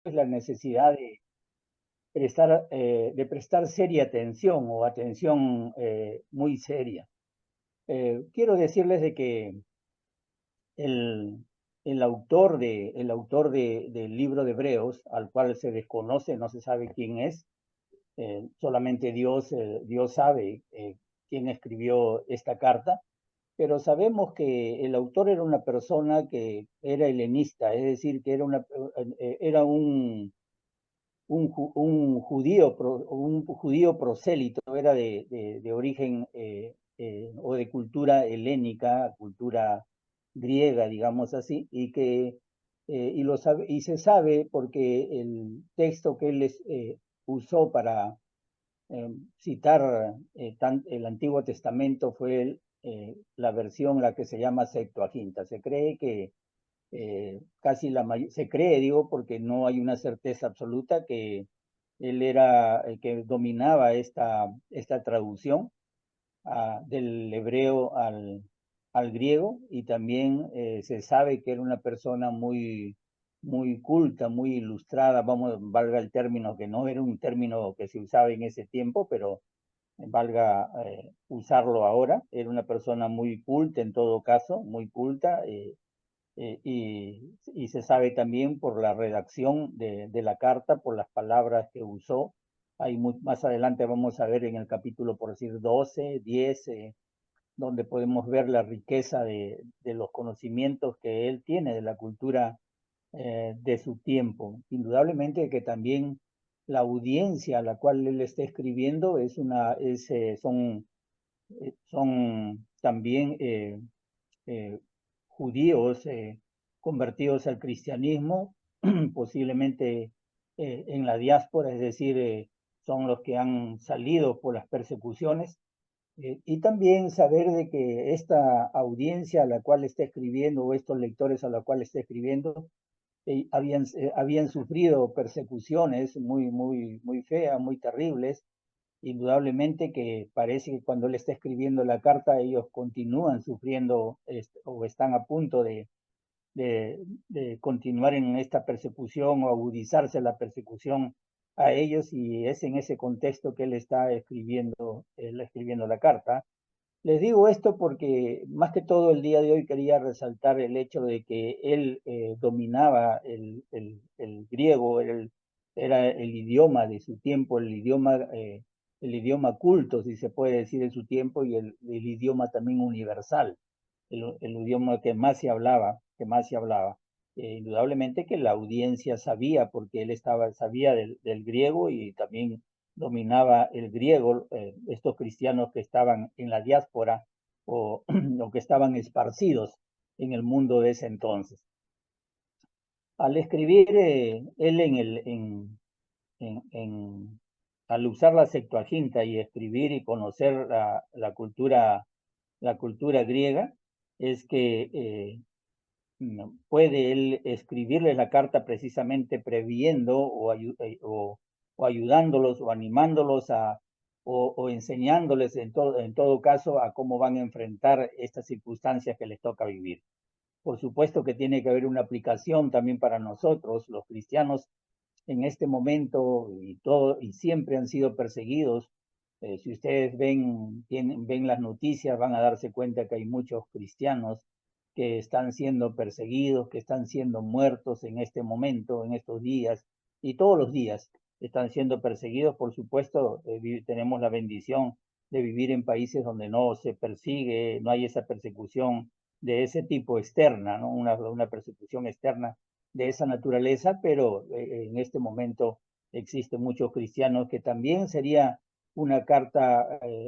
es la necesidad de prestar seria atención o atención muy seria. Quiero decirles de que el, del libro de Hebreos, al cual se desconoce, no se sabe quién es, solamente Dios sabe quién escribió esta carta, pero sabemos que el autor era una persona que era helenista, es decir, que era un judío prosélito, era de origen o de cultura helénica, cultura griega, digamos así, y se sabe porque el texto que él usó para citar el Antiguo Testamento fue la versión, la que se llama Septuaginta. Se cree que se cree, digo, porque no hay una certeza absoluta que él era el que dominaba esta traducción del hebreo al griego, y también se sabe que era una persona muy culta, muy ilustrada, valga el término, que no era un término que se usaba en ese tiempo, pero valga usarlo ahora. Era una persona muy culta en todo caso, muy culta, y se sabe también por la redacción de la carta, por las palabras que usó. Más adelante vamos a ver en el capítulo, por decir, 12, 10, donde podemos ver la riqueza de los conocimientos que él tiene de la cultura de su tiempo. Indudablemente que también la audiencia a la cual él está escribiendo son también judíos convertidos al cristianismo, posiblemente en la diáspora, es decir, son los que han salido por las persecuciones. Y también saber de que esta audiencia a la cual está escribiendo, o estos lectores a la cual está escribiendo, habían sufrido persecuciones muy feas, muy terribles. Indudablemente que parece que cuando él está escribiendo la carta, ellos continúan sufriendo o están a punto de continuar en esta persecución o agudizarse la persecución a ellos, y es en ese contexto que él escribiendo la carta. Les digo esto porque más que todo el día de hoy quería resaltar el hecho de que él dominaba el griego, era el idioma de su tiempo, el idioma culto, si se puede decir, en su tiempo, y el idioma también universal, el idioma que más se hablaba. Indudablemente que la audiencia sabía, porque sabía del griego, y también dominaba el griego, estos cristianos que estaban en la diáspora o, o que estaban esparcidos en el mundo de ese entonces. Al escribir él al usar la Septuaginta y escribir y conocer la cultura griega, es que puede él escribirles la carta precisamente previendo o ayudándolos o animándolos o enseñándoles en todo caso a cómo van a enfrentar estas circunstancias que les toca vivir. Por supuesto que tiene que haber una aplicación también para nosotros, los cristianos en este momento, y siempre han sido perseguidos. Si ustedes ven las noticias, van a darse cuenta que hay muchos cristianos que están siendo perseguidos, que están siendo muertos en este momento, en estos días, y todos los días están siendo perseguidos. Por supuesto, tenemos la bendición de vivir en países donde no se persigue, no hay esa persecución de ese tipo externa, ¿no? Una persecución externa de esa naturaleza, pero en este momento existen muchos cristianos que también sería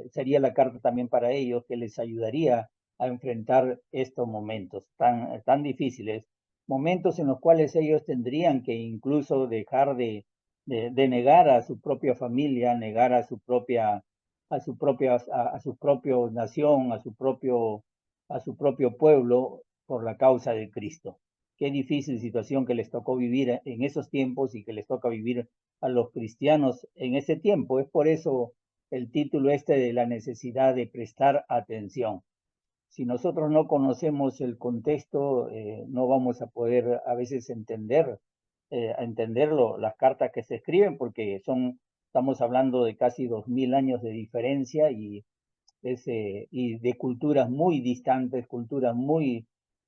sería la carta también para ellos, que les ayudaría a enfrentar estos momentos tan difíciles, momentos en los cuales ellos tendrían que incluso dejar de negar a su propia familia, negar a su propia nación, a su propio pueblo, por la causa de Cristo. Qué difícil situación que les tocó vivir en esos tiempos y que les toca vivir a los cristianos en ese tiempo. Es por eso el título de la necesidad de prestar atención. Si nosotros no conocemos el contexto, no vamos a poder a veces entender a entenderlo, las cartas que se escriben, porque estamos hablando de casi 2000 años de diferencia y de culturas muy distantes,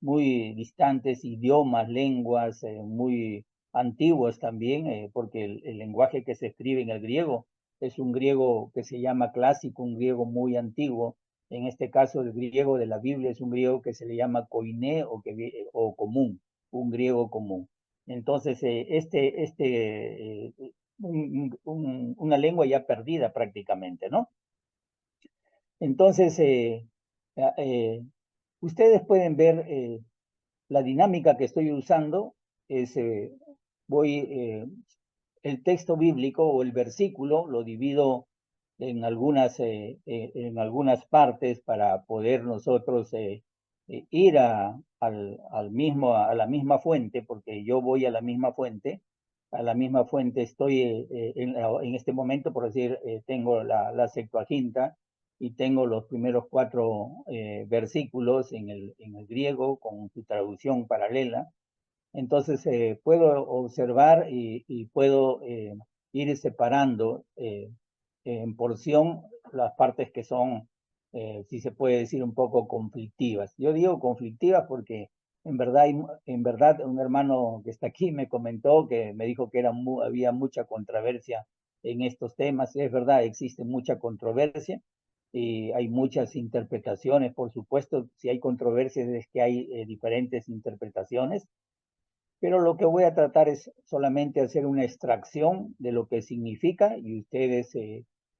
muy distantes, idiomas, lenguas muy antiguos también, porque el lenguaje que se escribe en el griego es un griego que se llama clásico, un griego muy antiguo. En este caso, el griego de la Biblia es un griego que se le llama koiné o común, un griego común. Entonces, una lengua ya perdida prácticamente, ¿no? Entonces, ustedes pueden ver la dinámica que estoy usando. Es, voy, el texto bíblico o el versículo lo divido en algunas partes para poder nosotros ir a la misma fuente, porque yo voy a la misma fuente. A la misma fuente estoy en este momento, por decir, tengo la Septuaginta y tengo los primeros 4 versículos en el griego con su traducción paralela. Entonces puedo observar y puedo ir separando en porción las partes que son, si se puede decir, un poco conflictivas. Yo digo conflictivas porque en verdad un hermano que está aquí me comentó, que me dijo que había mucha controversia en estos temas. Es verdad, existe mucha controversia y hay muchas interpretaciones, por supuesto. Si hay controversias es que hay diferentes interpretaciones, pero lo que voy a tratar es solamente hacer una extracción de lo que significa y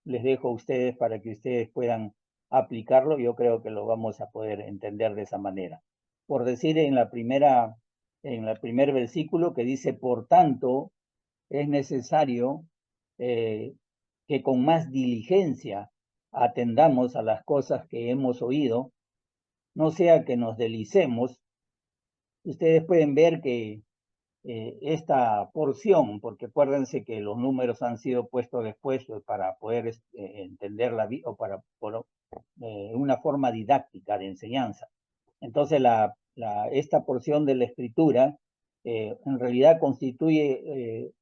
les dejo a ustedes para que ustedes puedan aplicarlo. Yo creo que lo vamos a poder entender de esa manera. Por decir en el primer versículo que dice, por tanto, es necesario que con más diligencia atendamos a las cosas que hemos oído, no sea que nos deslicemos. Ustedes pueden ver que esta porción, porque acuérdense que los números han sido puestos después para poder entender o para una forma didáctica de enseñanza. Entonces, esta porción de la escritura en realidad constituye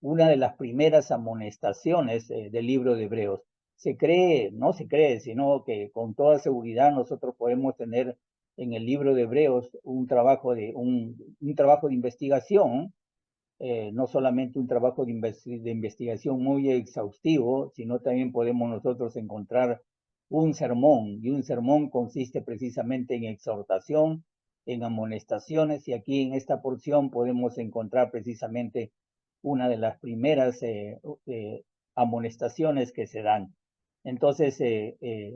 una de las primeras amonestaciones del libro de Hebreos. No se cree, sino que con toda seguridad nosotros podemos tener en el libro de Hebreos un trabajo de investigación, no solamente un trabajo de investigación muy exhaustivo, sino también podemos nosotros encontrar un sermón, y un sermón consiste precisamente en exhortación, en amonestaciones, y aquí en esta porción podemos encontrar precisamente una de las primeras amonestaciones que se dan. Entonces,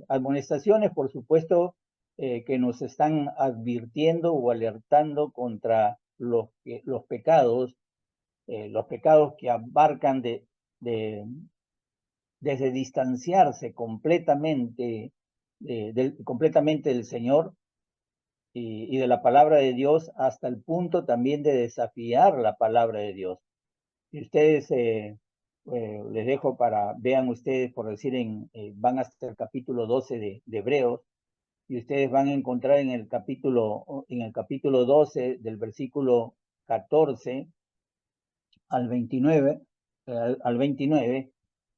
amonestaciones, por supuesto, que nos están advirtiendo o alertando contra los pecados que abarcan desde distanciarse completamente del Señor y de la palabra de Dios, hasta el punto también de desafiar la palabra de Dios. Y ustedes, les dejo vean ustedes, por decir, van hasta el capítulo 12 de Hebreos, y ustedes van a encontrar en el capítulo 12 del versículo 14 al 29,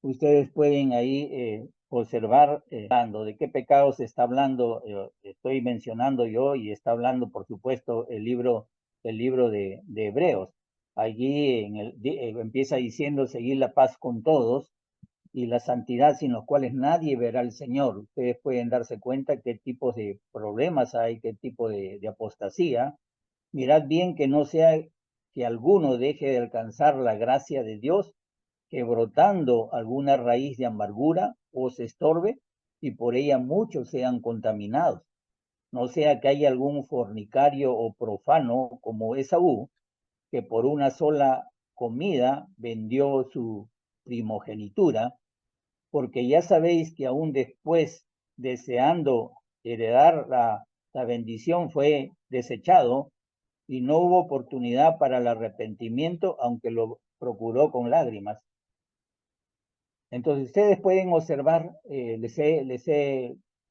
ustedes pueden ahí observar de qué pecados está hablando, estoy mencionando yo, y está hablando, por supuesto, el libro de Hebreos. Allí empieza diciendo, seguir la paz con todos y la santidad, sin los cuales nadie verá al Señor. Ustedes pueden darse cuenta qué tipos de problemas hay, qué tipo de apostasía. Mirad bien que no sea que alguno deje de alcanzar la gracia de Dios, que brotando alguna raíz de amargura os estorbe y por ella muchos sean contaminados. No sea que haya algún fornicario o profano como Esaú, que por una sola comida vendió su primogenitura, porque ya sabéis que aún después, deseando heredar la bendición, fue desechado y no hubo oportunidad para el arrepentimiento, aunque lo procuró con lágrimas. Entonces ustedes pueden observar,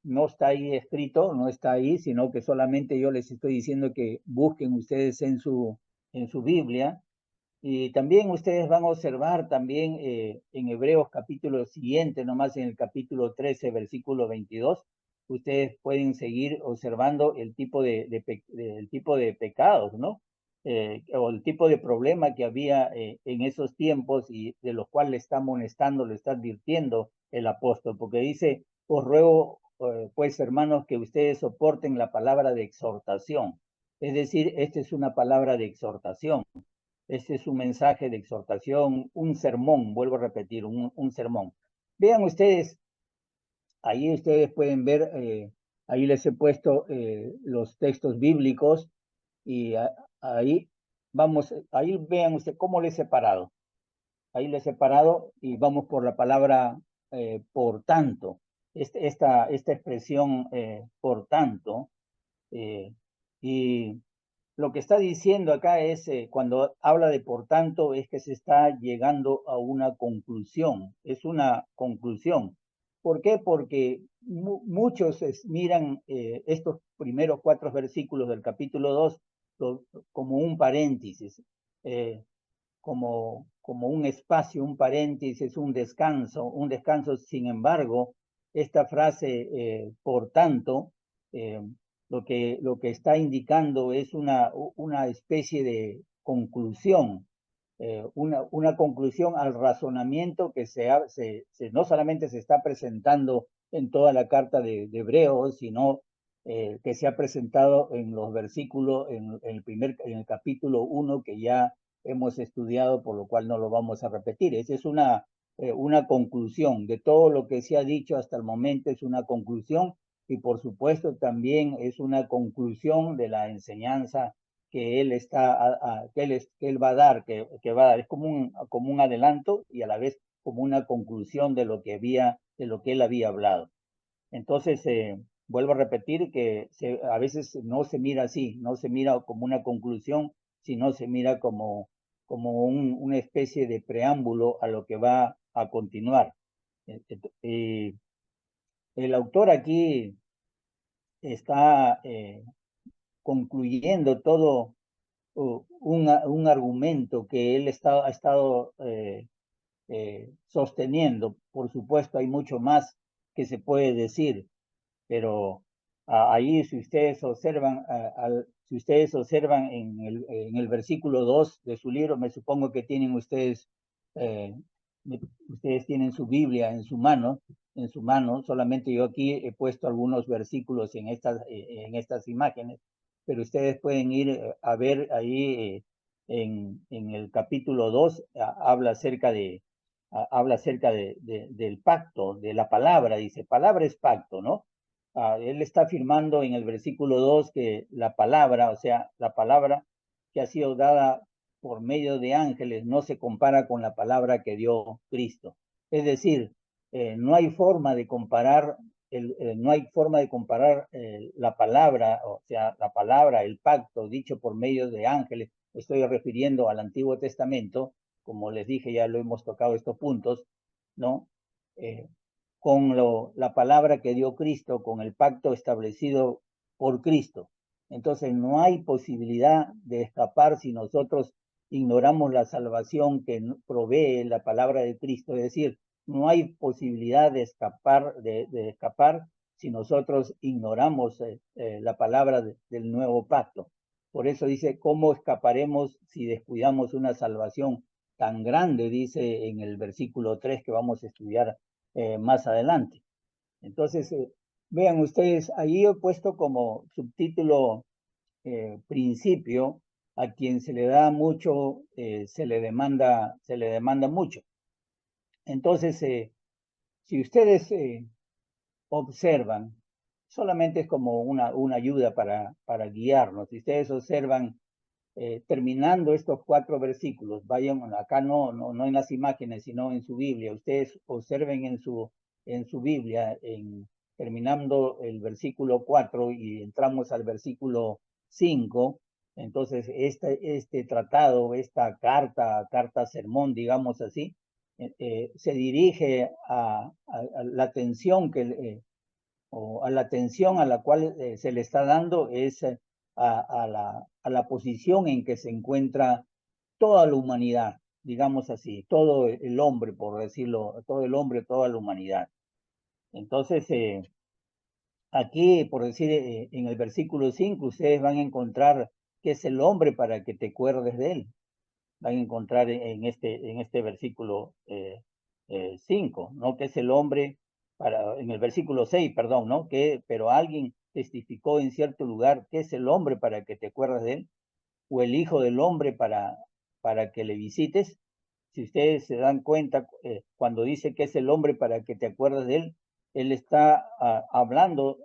no está ahí escrito, no está ahí, sino que solamente yo les estoy diciendo que busquen ustedes en su Biblia, Y también ustedes van a observar también en Hebreos capítulo siguiente, nomás en el capítulo 13, versículo 22, ustedes pueden seguir observando el tipo el tipo de pecados, ¿no? O el tipo de problema que había en esos tiempos y de los cuales le está amonestando, le está advirtiendo el apóstol, porque dice, os ruego, pues hermanos, que ustedes soporten la palabra de exhortación. Es decir, esta es una palabra de exhortación. Este es un mensaje de exhortación, un sermón, vuelvo a repetir, un sermón. Vean ustedes, ahí ustedes pueden ver, ahí les he puesto los textos bíblicos y ahí vamos, ahí vean ustedes cómo les he separado. Ahí les he separado y vamos por la palabra por tanto. Esta expresión por tanto y lo que está diciendo acá es, cuando habla de por tanto, es que se está llegando a una conclusión, es una conclusión. ¿Por qué? Porque muchos miran estos primeros 4 versículos del capítulo 2 como un paréntesis, como un espacio, un paréntesis, un descanso. Sin embargo, esta frase, por tanto, eh, lo que está indicando es una especie de conclusión, una conclusión al razonamiento que no solamente se está presentando en toda la carta de Hebreos, sino que se ha presentado en los versículos, en el capítulo 1 que ya hemos estudiado, por lo cual no lo vamos a repetir. Esa es una conclusión de todo lo que se ha dicho hasta el momento, es una conclusión y por supuesto también es una conclusión de la enseñanza que él que él va a dar, que va a dar. Es como un adelanto y a la vez como una conclusión de lo que él había hablado. Entonces, vuelvo a repetir que a veces no se mira así, no se mira como una conclusión, sino se mira como una especie de preámbulo a lo que va a continuar. El autor aquí está concluyendo todo un argumento que él ha estado sosteniendo. Por supuesto, hay mucho más que se puede decir, pero ahí si ustedes observan en el versículo 2 de su libro, me supongo que tienen eh, ustedes tienen su Biblia en su mano, solamente yo aquí he puesto algunos versículos en estas imágenes, pero ustedes pueden ir a ver ahí en el capítulo 2, habla acerca del pacto, de la palabra, dice, palabra es pacto, ¿no? Él está afirmando en el versículo 2 que la palabra, o sea, la palabra que ha sido dada por medio de ángeles no se compara con la palabra que dio Cristo. Es decir, no hay forma de comparar, no hay forma de comparar la palabra, o sea, la palabra, el pacto dicho por medio de ángeles. Estoy refiriendo al Antiguo Testamento, como les dije, ya lo hemos tocado estos puntos, ¿no? Con la palabra que dio Cristo, con el pacto establecido por Cristo. Entonces no hay posibilidad de escapar si nosotros ignoramos la salvación que provee la palabra de Cristo. Es decir, no hay posibilidad de escapar si nosotros ignoramos la palabra del nuevo pacto. Por eso dice, ¿cómo escaparemos si descuidamos una salvación tan grande? Dice en el versículo 3 que vamos a estudiar más adelante. Entonces, vean ustedes, ahí he puesto como subtítulo principio a quien se le da mucho, se le demanda mucho. Entonces, si ustedes observan, solamente es como una ayuda para guiarnos. Si ustedes observan, terminando estos 4 versículos, vayan acá no en las imágenes, sino en su Biblia. Ustedes observen en su Biblia, terminando el versículo 4 y entramos al versículo 5. Entonces, este tratado, esta carta sermón, digamos así, se dirige a la atención o a la atención a la cual se le está dando es a la posición en que se encuentra toda la humanidad, digamos así, todo el hombre, por decirlo, todo el hombre, toda la humanidad. Entonces, aquí, por decir, en el versículo 5, ustedes van a encontrar qué es el hombre para que te acuerdes de él. Van a encontrar en este versículo 5, ¿no? Que es el hombre, en el versículo 6, perdón, ¿no? Pero alguien testificó en cierto lugar que es el hombre para que te acuerdes de él, o el hijo del hombre para que le visites. Si ustedes se dan cuenta, cuando dice que es el hombre para que te acuerdes de él, él está hablando,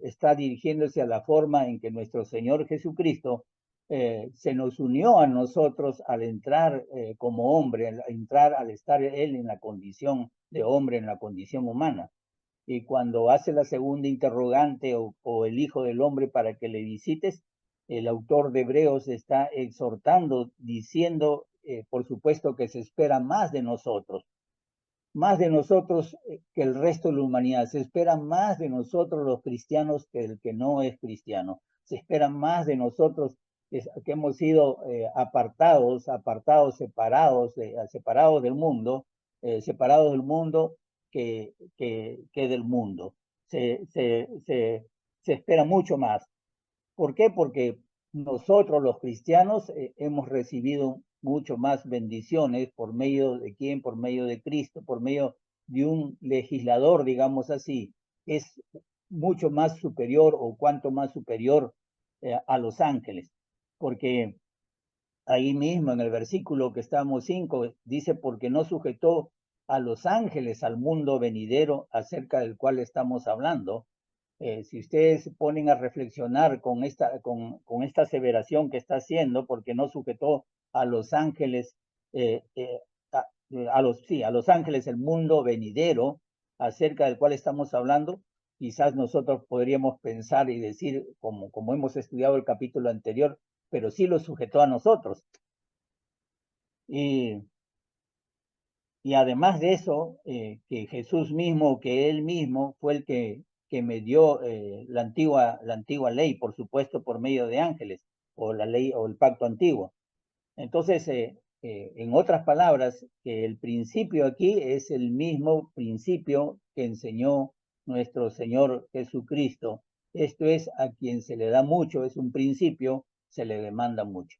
está dirigiéndose a la forma en que nuestro Señor Jesucristo se nos unió a nosotros al entrar como hombre, al estar él en la condición de hombre, en la condición humana. Y cuando hace la segunda interrogante o el Hijo del Hombre para que le visites, el autor de Hebreos está exhortando, diciendo, por supuesto, que se espera más de nosotros que el resto de la humanidad. Se espera más de nosotros los cristianos que el que no es cristiano. Se espera más de nosotros que hemos sido apartados, separados del mundo que del mundo. Se espera mucho más. ¿Por qué? Porque nosotros los cristianos hemos recibido mucho más bendiciones por medio de quién, por medio de Cristo, por medio de un legislador, digamos así, es mucho más superior o cuanto más superior a los ángeles. Porque ahí mismo en el versículo que estamos 5 dice, porque no sujetó a los ángeles al mundo venidero acerca del cual estamos hablando. Si ustedes se ponen a reflexionar con esta aseveración que está haciendo, porque no sujetó a los ángeles, a los ángeles el mundo venidero acerca del cual estamos hablando, quizás nosotros podríamos pensar y decir, como hemos estudiado el capítulo anterior, pero sí lo sujetó a nosotros. Y además de eso, que Jesús mismo, que Él mismo fue el que me dio la antigua ley, por supuesto, por medio de ángeles, o la ley o el pacto antiguo. Entonces, en otras palabras, que el principio aquí es el mismo principio que enseñó nuestro Señor Jesucristo. Esto es, a quien se le da mucho, es un principio, se le demanda mucho.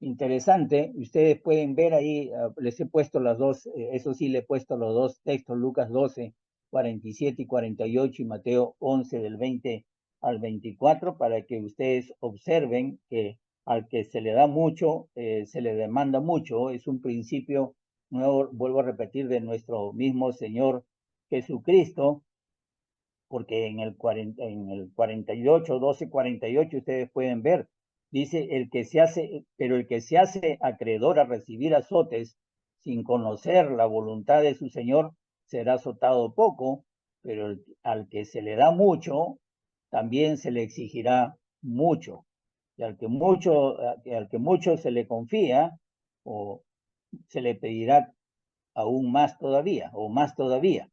Interesante, ustedes pueden ver ahí, les he puesto las dos, eso sí, le he puesto los dos textos, Lucas 12, 47 y 48 y Mateo 11 del 20 al 24, para que ustedes observen que al que se le da mucho, se le demanda mucho, es un principio nuevo, vuelvo a repetir, de nuestro mismo Señor Jesucristo, porque en el 48, 12, 48, ustedes pueden ver, dice, pero el que se hace acreedor a recibir azotes sin conocer la voluntad de su Señor, será azotado poco, pero al que se le da mucho, también se le exigirá mucho. Y al que mucho se le confía, o se le pedirá aún más todavía, o más todavía.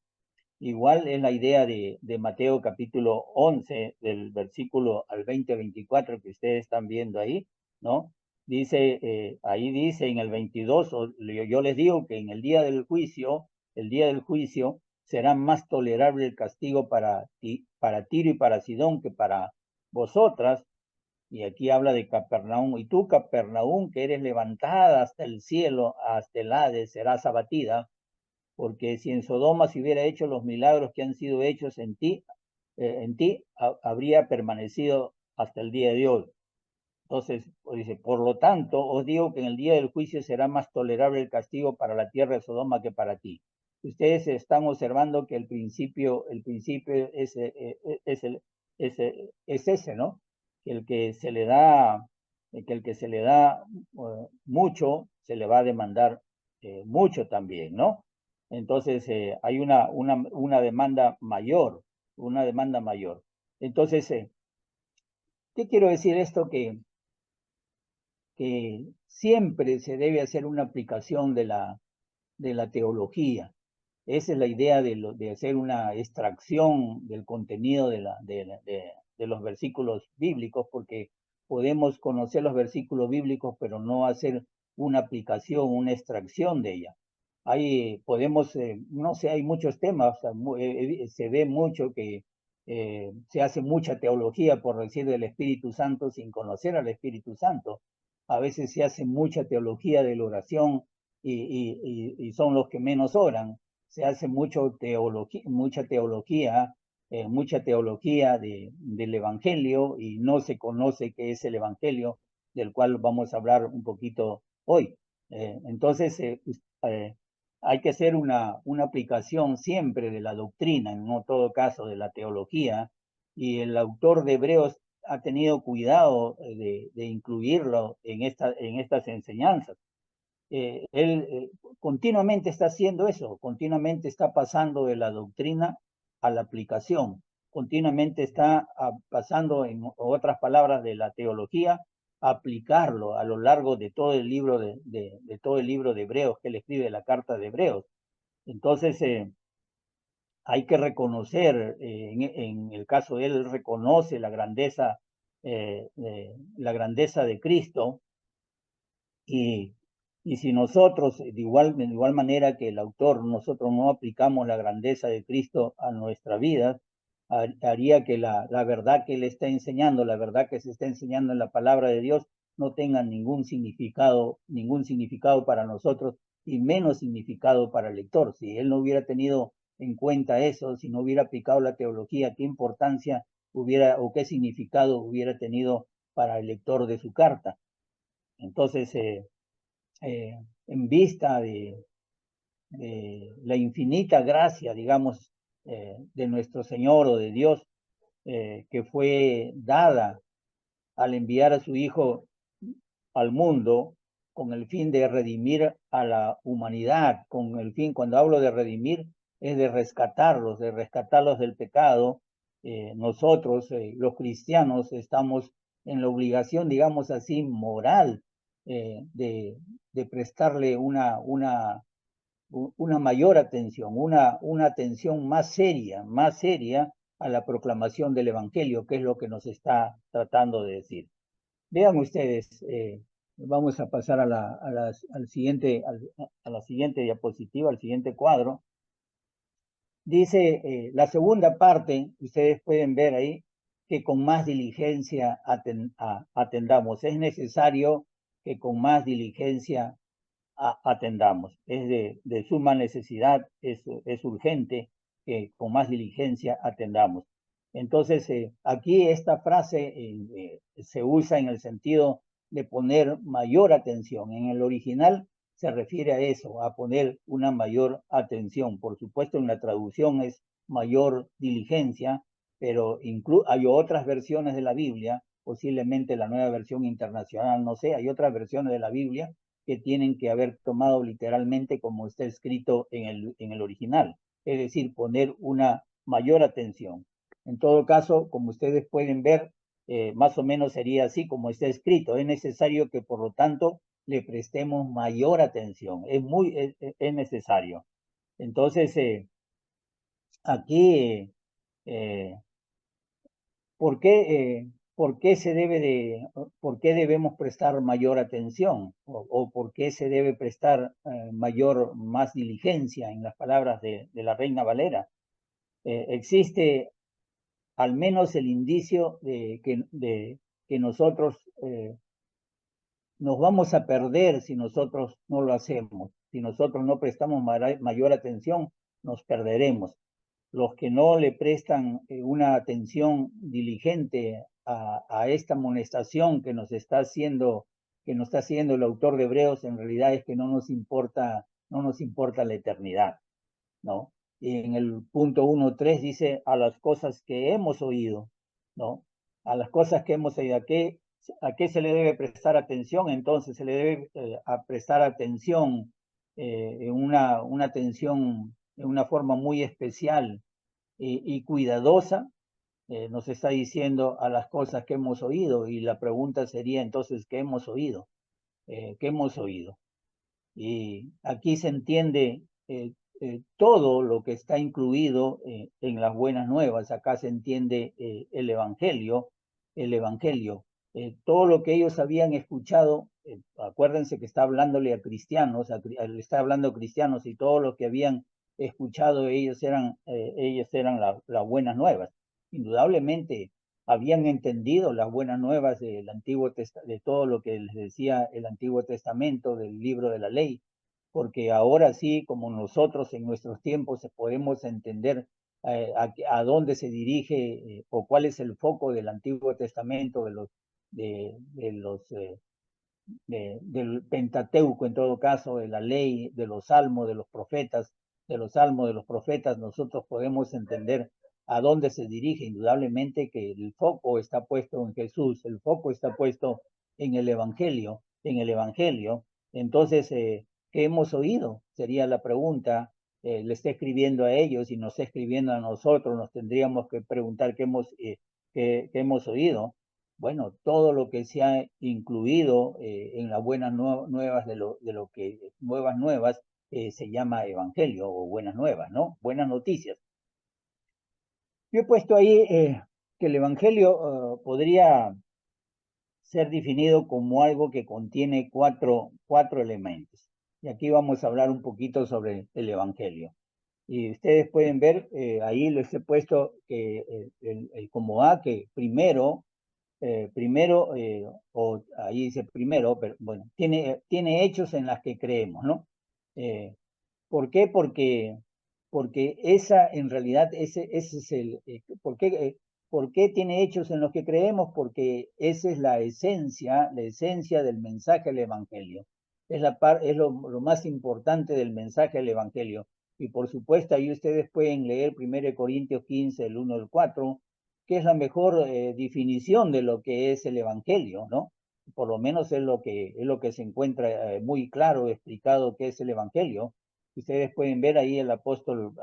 Igual es la idea de Mateo capítulo 11, del versículo al 20-24 que ustedes están viendo ahí, ¿no? Dice, ahí dice en el 22, yo les digo que en el día del juicio, será más tolerable el castigo para Tiro y para Sidón que para vosotras. Y aquí habla de Capernaum. Y tú, Capernaum, que eres levantada hasta el cielo, hasta el Hades, serás abatida, porque si en Sodoma se hubiera hecho los milagros que han sido hechos en ti, habría permanecido hasta el día de hoy. Entonces, dice, por lo tanto, os digo que en el día del juicio será más tolerable el castigo para la tierra de Sodoma que para ti. Ustedes están observando que el principio es ese, ¿no? Que el que se le da, mucho, se le va a demandar mucho también, ¿no? Entonces, hay una demanda mayor, Entonces, ¿qué quiero decir esto? Que siempre se debe hacer una aplicación de la teología. Esa es la idea de hacer una extracción del contenido de los versículos bíblicos, porque podemos conocer los versículos bíblicos, pero no hacer una aplicación, una extracción de ella. Ahí podemos, no sé, hay muchos temas, se ve mucho que se hace mucha teología, por decir, del Espíritu Santo sin conocer al Espíritu Santo. A veces se hace mucha teología de la oración y son los que menos oran. Se hace mucha teología del Evangelio y no se conoce qué es el Evangelio, del cual vamos a hablar un poquito hoy. Entonces, hay que hacer una aplicación siempre de la doctrina, en no todo caso de la teología, y el autor de Hebreos ha tenido cuidado de incluirlo en estas enseñanzas. Él continuamente está haciendo eso, continuamente está pasando de la doctrina a la aplicación, continuamente está pasando, en otras palabras, de la teología a aplicarlo a lo largo de todo el libro de todo el libro de Hebreos, que él escribe la carta de Hebreos. Entonces, hay que reconocer, en el caso de él reconoce la grandeza de Cristo. Y si nosotros, de igual manera que el autor, nosotros no aplicamos la grandeza de Cristo a nuestra vida, haría que la verdad que él está enseñando, la verdad que se está enseñando en la palabra de Dios, no tenga ningún significado para nosotros y menos significado para el lector. Si él no hubiera tenido en cuenta eso, si no hubiera aplicado la teología, qué importancia hubiera o qué significado hubiera tenido para el lector de su carta. Entonces, en vista de la infinita gracia, digamos, de nuestro Señor o de Dios, que fue dada al enviar a su Hijo al mundo con el fin de redimir a la humanidad, con el fin, cuando hablo de redimir, es de rescatarlos del pecado. Nosotros, los cristianos, estamos en la obligación, digamos así, moral, de prestarle una mayor atención, una atención más seria a la proclamación del Evangelio, que es lo que nos está tratando de decir. Vean ustedes, vamos a pasar a la siguiente diapositiva, al siguiente cuadro. Dice la segunda parte, ustedes pueden ver ahí, que con más diligencia atendamos. Es necesario que con más diligencia atendamos. Es de suma necesidad, es urgente que con más diligencia atendamos. Entonces, aquí esta frase se usa en el sentido de poner mayor atención. En el original se refiere a eso, a poner una mayor atención. Por supuesto, en la traducción es mayor diligencia, pero hay otras versiones de la Biblia, posiblemente la Nueva Versión Internacional, no sé, hay otras versiones de la Biblia que tienen que haber tomado literalmente como está escrito en el original, es decir, poner una mayor atención. En todo caso, como ustedes pueden ver, más o menos sería así como está escrito. Es necesario que, por lo tanto, le prestemos mayor atención. Es necesario. Entonces, aquí, ¿por qué, por qué debemos prestar mayor atención? O por qué se debe prestar más diligencia, en las palabras de la Reina Valera? Existe al menos el indicio de que nosotros nos vamos a perder si nosotros no lo hacemos. Si nosotros no prestamos mayor atención, nos perderemos. Los que no le prestan una atención diligente a esta amonestación que nos está haciendo el autor de Hebreos, en realidad es que no nos importa la eternidad, ¿no? Y en el punto 1.3 dice a las cosas que hemos oído, ¿no? A las cosas que hemos oído. ¿A qué se le debe prestar atención? Entonces se le debe prestar atención, una atención en una forma muy especial y cuidadosa. Nos está diciendo a las cosas que hemos oído, y la pregunta sería entonces, ¿qué hemos oído? ¿Qué hemos oído? Y aquí se entiende todo lo que está incluido en las buenas nuevas. Acá se entiende el Evangelio, todo lo que ellos habían escuchado acuérdense que está hablándole a cristianos, le está hablando a cristianos, y todos los que habían escuchado ellos eran las buenas nuevas. Indudablemente habían entendido las buenas nuevas del Antiguo de todo lo que les decía el Antiguo Testamento, del libro de la ley, porque ahora sí, como nosotros en nuestros tiempos podemos entender a dónde se dirige o cuál es el foco del Antiguo Testamento, del Pentateuco, en todo caso, de la ley, de los salmos, de los profetas, nosotros podemos entender a dónde se dirige. Indudablemente que el foco está puesto en Jesús, el foco está puesto en el Evangelio, Entonces, ¿qué hemos oído? Sería la pregunta. Le está escribiendo a ellos y nos está escribiendo a nosotros, nos tendríamos que preguntar qué hemos oído. Bueno, todo lo que se ha incluido en las buenas nuevas de lo que nuevas se llama evangelio o buenas nuevas, ¿no? Buenas noticias. Yo he puesto ahí que el evangelio podría ser definido como algo que contiene cuatro elementos. Y aquí vamos a hablar un poquito sobre el evangelio. Y ustedes pueden ver, ahí les he puesto que como A, que primero, o ahí dice primero, pero bueno, tiene hechos en las que creemos, ¿no? ¿Por qué? Porque esa en realidad, ese es ¿por qué tiene hechos en los que creemos? Porque esa es la esencia del mensaje del Evangelio. Es lo más importante del mensaje del Evangelio. Y por supuesto, ahí ustedes pueden leer 1 Corintios 15, el 1 al 4, que es la mejor definición de lo que es el Evangelio, ¿no? Por lo menos es lo que se encuentra muy claro explicado qué es el Evangelio. Ustedes pueden ver ahí al apóstol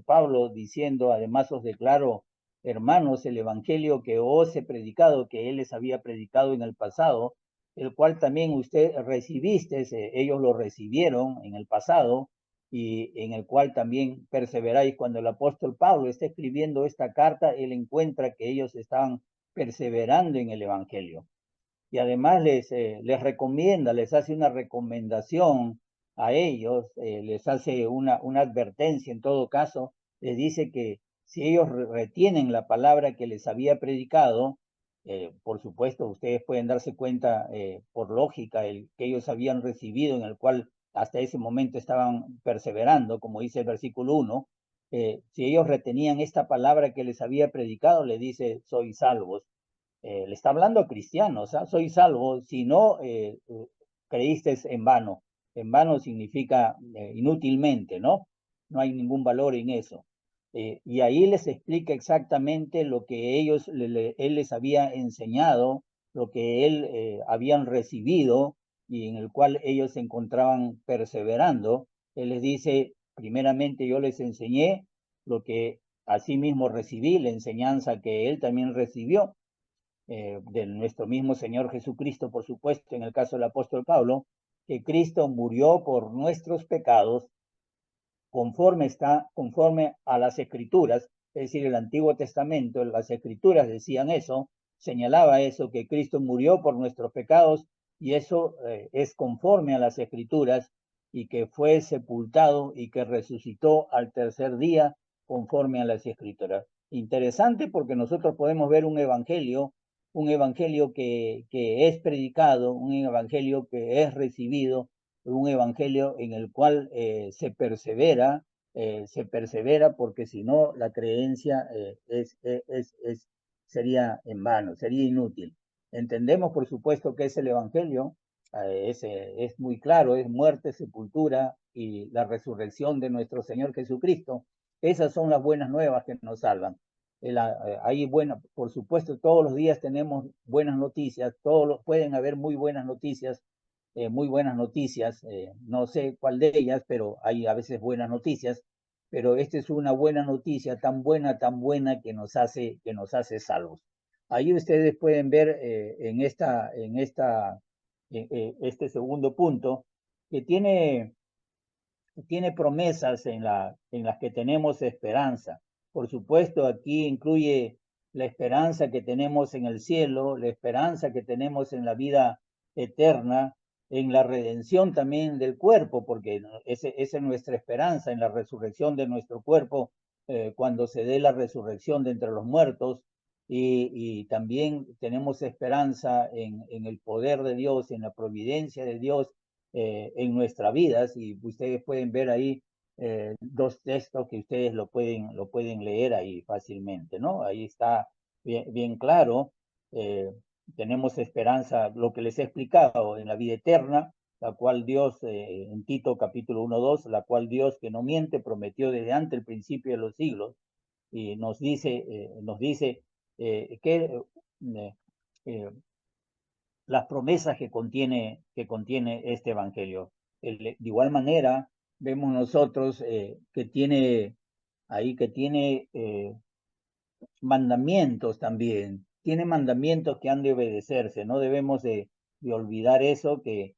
Pablo diciendo: además os declaro, hermanos, el evangelio que os he predicado, que él les había predicado en el pasado, el cual también usted recibiste, ellos lo recibieron en el pasado, y en el cual también perseveráis. Cuando el apóstol Pablo está escribiendo esta carta, él encuentra que ellos estaban perseverando en el evangelio. Y además les recomienda, les hace una recomendación a ellos, les hace una advertencia en todo caso, les dice que si ellos retienen la palabra que les había predicado, por supuesto, ustedes pueden darse cuenta por lógica el que ellos habían recibido, en el cual hasta ese momento estaban perseverando, como dice el versículo 1, si ellos retenían esta palabra que les había predicado, le dice: sois salvos. Le está hablando a cristianos, ¿eh? Soy salvo si no creíste en vano. En vano significa inútilmente, ¿no? No hay ningún valor en eso. Y ahí les explica exactamente lo que él les había enseñado, lo que habían recibido y en el cual ellos se encontraban perseverando. Él les dice: primeramente yo les enseñé lo que asimismo recibí, la enseñanza que él también recibió de nuestro mismo Señor Jesucristo, por supuesto, en el caso del apóstol Pablo, que Cristo murió por nuestros pecados conforme a las Escrituras, es decir, el Antiguo Testamento, las Escrituras decían eso, señalaba eso, que Cristo murió por nuestros pecados, y eso es conforme a las Escrituras, y que fue sepultado y que resucitó al tercer día conforme a las Escrituras. Interesante, porque nosotros podemos ver un evangelio que es predicado, un evangelio que es recibido, un evangelio en el cual se persevera, porque si no la creencia sería en vano, sería inútil. Entendemos, por supuesto, que es el evangelio, es muy claro, es muerte, sepultura y la resurrección de nuestro Señor Jesucristo. Esas son las buenas nuevas que nos salvan. Ahí, bueno, por supuesto, todos los días tenemos buenas noticias, pueden haber muy buenas noticias, no sé cuál de ellas, pero hay a veces buenas noticias, pero esta es una buena noticia, tan buena que nos hace salvos. Ahí ustedes pueden ver este segundo punto, que tiene promesas en las que tenemos esperanza. Por supuesto, aquí incluye la esperanza que tenemos en el cielo, la esperanza que tenemos en la vida eterna, en la redención también del cuerpo, porque esa es nuestra esperanza, en la resurrección de nuestro cuerpo, cuando se dé la resurrección de entre los muertos, y también tenemos esperanza en el poder de Dios, en la providencia de Dios en nuestras vidas, y ustedes pueden ver ahí dos textos que ustedes lo pueden leer ahí fácilmente, ¿no? Ahí está bien claro. Tenemos esperanza, lo que les he explicado, en la vida eterna, la cual Dios, en Tito capítulo 1:2, la cual Dios, que no miente, prometió desde antes el principio de los siglos, y nos dice que las promesas que contiene este evangelio. De igual manera, vemos nosotros que tiene mandamientos también. Tiene mandamientos que han de obedecerse. No debemos de olvidar eso, que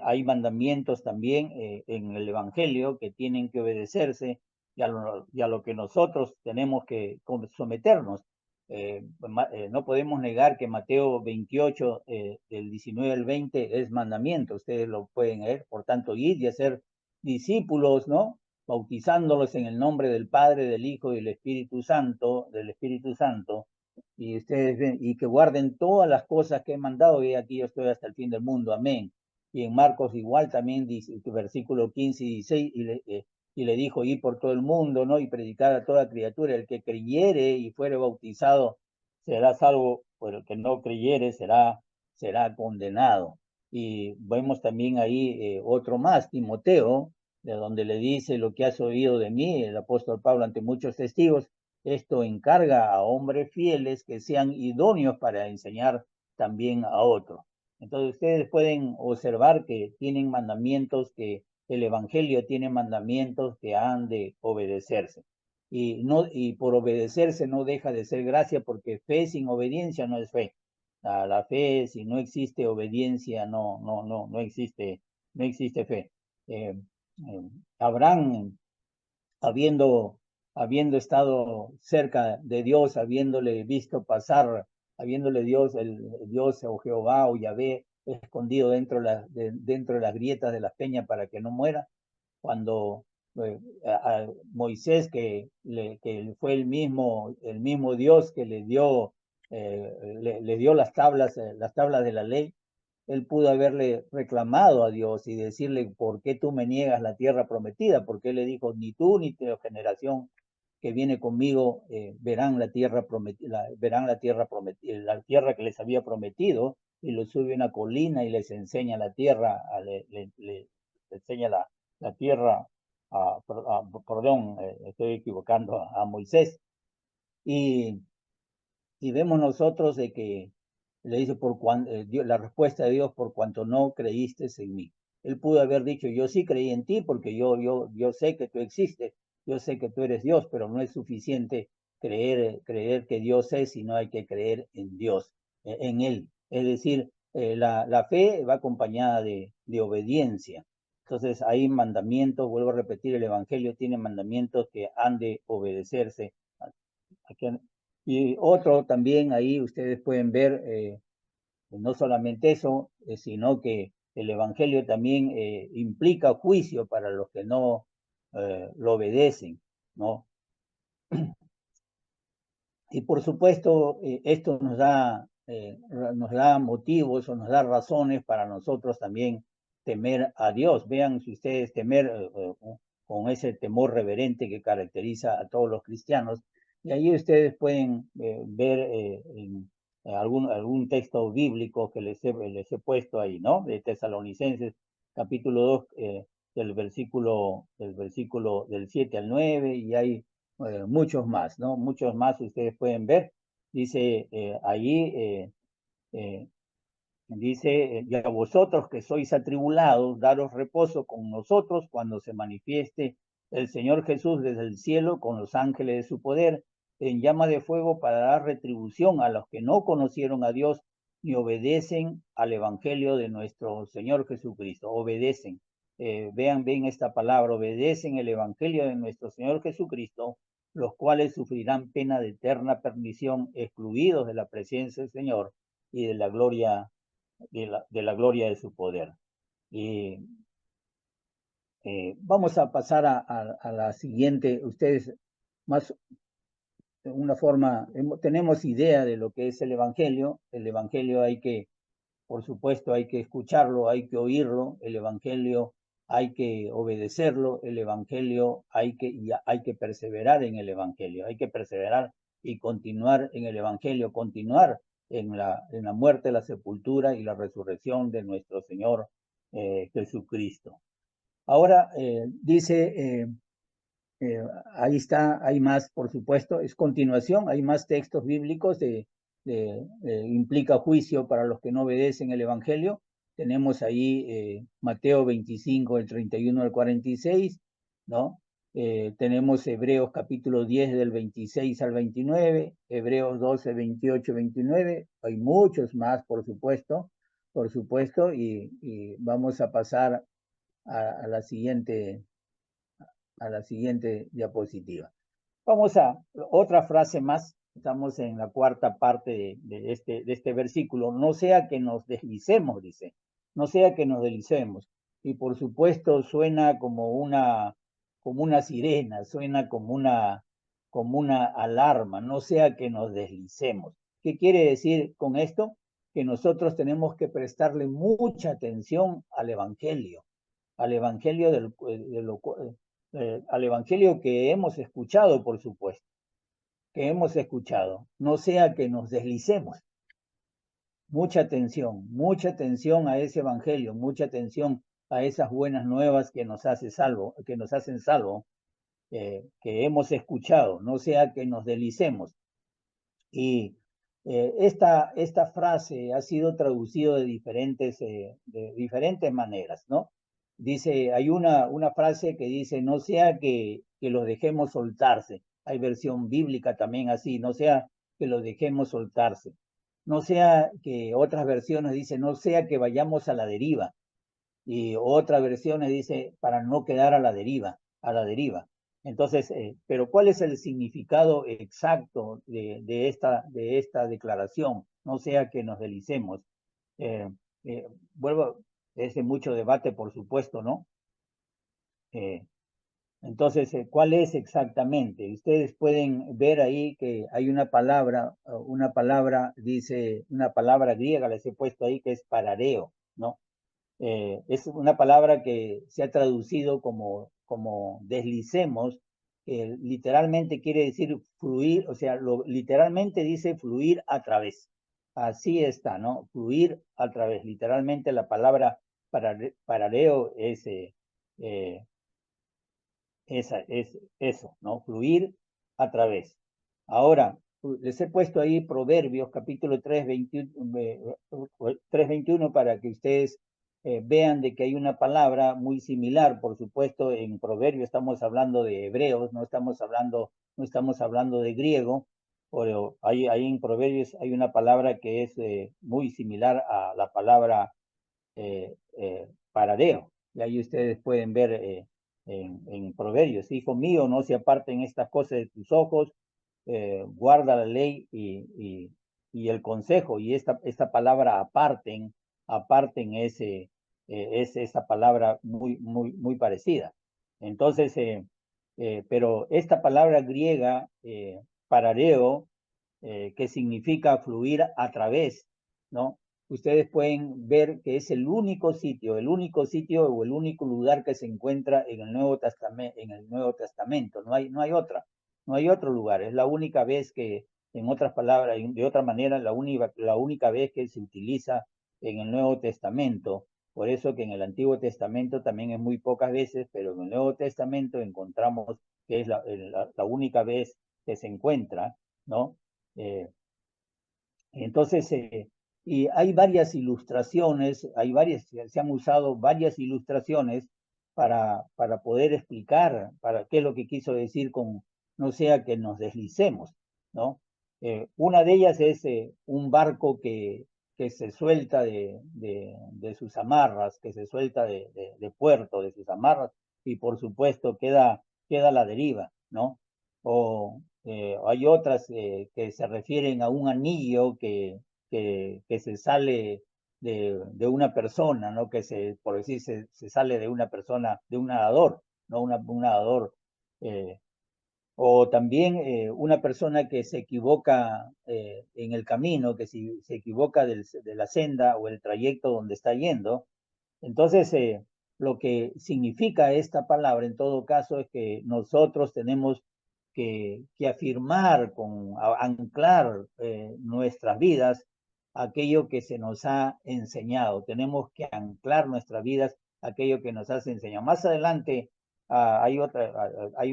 hay mandamientos también en el Evangelio que tienen que obedecerse y a lo que nosotros tenemos que someternos. No podemos negar que Mateo 28, del 19 al 20, es mandamiento. Ustedes lo pueden leer. Por tanto, id y hacer discípulos, ¿no? Bautizándolos en el nombre del Padre, del Hijo y del Espíritu Santo, y ustedes ven, y que guarden todas las cosas que he mandado, y aquí yo estoy hasta el fin del mundo, amén. Y en Marcos igual también dice, versículo 15 y 16, y le dijo, ir por todo el mundo, ¿no? Y predicar a toda criatura, el que creyere y fuere bautizado será salvo, pero el que no creyere será condenado. Y vemos también ahí otro más, Timoteo, de donde le dice: lo que has oído de mí, el apóstol Pablo, ante muchos testigos, esto encarga a hombres fieles que sean idóneos para enseñar también a otros. Entonces ustedes pueden observar que tienen mandamientos, que el Evangelio tiene mandamientos que han de obedecerse. Y por obedecerse no deja de ser gracia, porque fe sin obediencia no es fe. La fe, si no existe obediencia, no existe fe. Eh, Abraham, habiendo, habiendo estado cerca de Dios, habiéndole visto pasar, habiéndole el Dios o Jehová o Yahvé escondido dentro de las grietas de las peñas para que no muera, cuando a Moisés, que fue el mismo Dios que le dio las tablas de la ley, él pudo haberle reclamado a Dios y decirle: ¿por qué tú me niegas la tierra prometida? Porque él le dijo: ni tú ni tu generación que viene conmigo verán la tierra prometida, la tierra que les había prometido. Y lo sube a una colina y les enseña la tierra, le enseña la tierra, perdón, estoy equivocando, a Moisés. Y vemos nosotros de que le dice: la respuesta de Dios: por cuanto no creíste en mí. Él pudo haber dicho: yo sí creí en ti, porque yo sé que tú existes, yo sé que tú eres Dios, pero no es suficiente creer que Dios es, sino hay que creer en Dios, en Él. Es decir, la fe va acompañada de obediencia. Entonces hay mandamientos, vuelvo a repetir, el Evangelio tiene mandamientos que han de obedecerse. Y otro también ahí ustedes pueden ver, no solamente eso, sino que el Evangelio también implica juicio para los que no lo obedecen, ¿no? Y por supuesto, esto nos da motivos o nos da razones para nosotros también temer a Dios. Vean si ustedes temer con ese temor reverente que caracteriza a todos los cristianos. Y ahí ustedes pueden ver algún texto bíblico que les he puesto ahí, ¿no? De Tesalonicenses capítulo 2, del versículo del 7 al 9, y hay muchos más, ¿no? Muchos más ustedes pueden ver. Dice allí, dice: y a vosotros que sois atribulados, daros reposo con nosotros cuando se manifieste el Señor Jesús desde el cielo con los ángeles de su poder, en llama de fuego, para dar retribución a los que no conocieron a Dios ni obedecen al Evangelio de nuestro Señor Jesucristo. Obedecen. Vean bien esta palabra: obedecen el Evangelio de nuestro Señor Jesucristo, los cuales sufrirán pena de eterna perdición, excluidos de la presencia del Señor y de la gloria de la gloria de su poder. Y vamos a pasar a la siguiente. Ustedes más de una forma, tenemos idea de lo que es el Evangelio. El Evangelio hay que, por supuesto, hay que escucharlo, hay que oírlo. El Evangelio hay que obedecerlo. El Evangelio hay que perseverar en el Evangelio. Hay que perseverar y continuar en el Evangelio, continuar en la muerte, la sepultura y la resurrección de nuestro Señor Jesucristo. Ahora dice, ahí está, hay más, por supuesto, es continuación, hay más textos bíblicos implica juicio para los que no obedecen el Evangelio. Tenemos ahí Mateo 25, el 31 al 46, ¿no? Tenemos Hebreos capítulo 10 del 26 al 29, Hebreos 12, 28, 29, hay muchos más, por supuesto, y vamos a pasar a la siguiente diapositiva. Vamos a otra frase más. Estamos en la cuarta parte de este versículo. No sea que nos deslicemos, dice. No sea que nos deslicemos. Y por supuesto suena como una sirena, suena como una alarma. No sea que nos deslicemos. ¿Qué quiere decir con esto? Que nosotros tenemos que prestarle mucha atención al Evangelio al Evangelio que hemos escuchado, por supuesto, que hemos escuchado. No sea que nos deslicemos. Mucha atención a ese Evangelio, mucha atención a esas buenas nuevas que nos hacen salvo, que hemos escuchado. No sea que nos deslicemos. Y esta frase ha sido traducido de diferentes maneras, ¿no? Dice, hay una frase que dice, no sea que los dejemos soltarse. Hay versión bíblica también así, no sea que los dejemos soltarse. No sea que otras versiones dicen, no sea que vayamos a la deriva. Y otras versiones dice, para no quedar a la deriva. Entonces, pero ¿cuál es el significado exacto de esta declaración? No sea que nos deslicemos. Vuelvo, es de mucho debate, por supuesto, ¿no? Entonces, ¿cuál es exactamente? Ustedes pueden ver ahí que hay una palabra dice, una palabra griega, les he puesto ahí, que es parareo, ¿no? Es una palabra que se ha traducido como deslicemos, literalmente quiere decir fluir, o sea, literalmente dice fluir a través. Así está, ¿no? Fluir a través. Literalmente la palabra paraleo es eso, ¿no? Fluir a través. Ahora, les he puesto ahí Proverbios, capítulo 3, 21, para que ustedes vean de que hay una palabra muy similar. Por supuesto, en Proverbios estamos hablando de hebreos, no estamos hablando de griego, pero ahí en Proverbios hay una palabra que es muy similar a la palabra paradeo. Y ahí ustedes pueden ver en Proverbios, hijo mío, no se aparten estas cosas de tus ojos, guarda la ley y el consejo. Y esta palabra aparten es esa palabra muy parecida. Entonces, pero esta palabra griega, parareo, que significa fluir a través, ¿no? Ustedes pueden ver que es el único sitio o el único lugar que se encuentra en el Nuevo Testamento, no hay otro lugar, es la única vez que, en otras palabras, de otra manera, la única vez que se utiliza en el Nuevo Testamento. Por eso que en el Antiguo Testamento también es muy pocas veces, pero en el Nuevo Testamento encontramos que es la única vez que se encuentra, ¿no? Entonces, y hay varias ilustraciones, se han usado varias ilustraciones para poder explicar para qué es lo que quiso decir con no sea que nos deslicemos, ¿no? Una de ellas es un barco que se suelta de sus amarras, que se suelta de puerto, de sus amarras, y por supuesto queda a la deriva, ¿no? O hay otras que se refieren a un anillo que se sale de una persona, ¿no? Que por decir, se sale de una persona, de un nadador, ¿no? Un nadador. O también una persona que se equivoca en el camino, que si se equivoca de la senda o el trayecto donde está yendo. Entonces, lo que significa esta palabra en todo caso es que nosotros tenemos que afirmar, anclar nuestras vidas aquello que se nos ha enseñado. Tenemos que anclar nuestras vidas aquello que nos has enseñado. Más adelante hay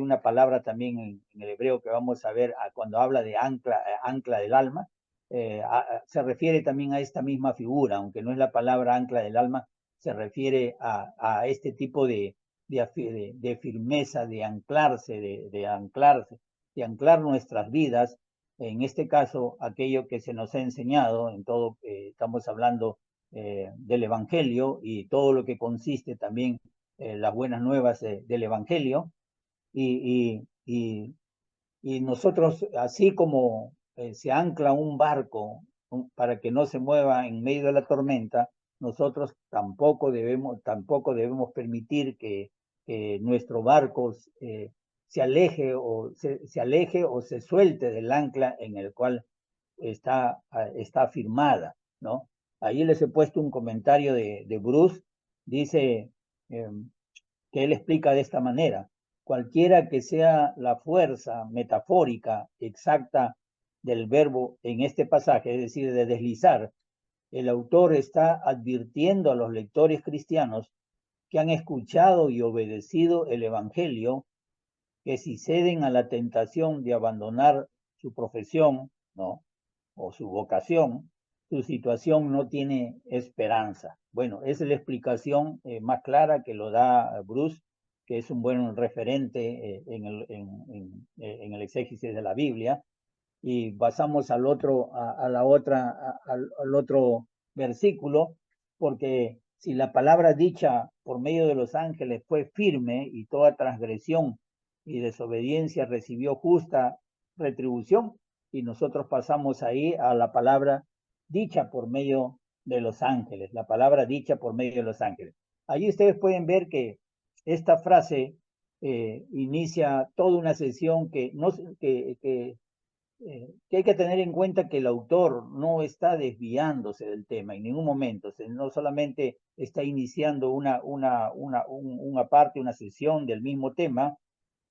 una palabra también en el hebreo que vamos a ver cuando habla de ancla del alma. Se refiere también a esta misma figura, aunque no es la palabra ancla del alma, se refiere a este tipo de firmeza, de anclarse, de anclar nuestras vidas, en este caso, aquello que se nos ha enseñado, en todo, estamos hablando del Evangelio y todo lo que consiste también las buenas nuevas del Evangelio, y, y, y nosotros, así como se ancla un barco para que no se mueva en medio de la tormenta, nosotros tampoco debemos permitir que nuestro barco se aleje o se suelte del ancla en el cual está firmada, ¿no? Ahí les he puesto un comentario de Bruce, dice que él explica de esta manera: cualquiera que sea la fuerza metafórica exacta del verbo en este pasaje, es decir, de deslizar, el autor está advirtiendo a los lectores cristianos que han escuchado y obedecido el Evangelio, que si ceden a la tentación de abandonar su profesión, ¿no?, o su vocación, su situación no tiene esperanza. Bueno, esa es la explicación más clara que lo da Bruce, que es un buen referente en el exégesis de la Biblia. Y pasamos al otro versículo, porque si la palabra dicha por medio de los ángeles fue firme, y toda transgresión y desobediencia recibió justa retribución, y nosotros pasamos ahí a la palabra dicha por medio de los ángeles, la palabra dicha por medio de los ángeles. Allí ustedes pueden ver que esta frase inicia toda una sesión que hay que tener en cuenta que el autor no está desviándose del tema en ningún momento. No solamente está iniciando una parte, una sesión del mismo tema.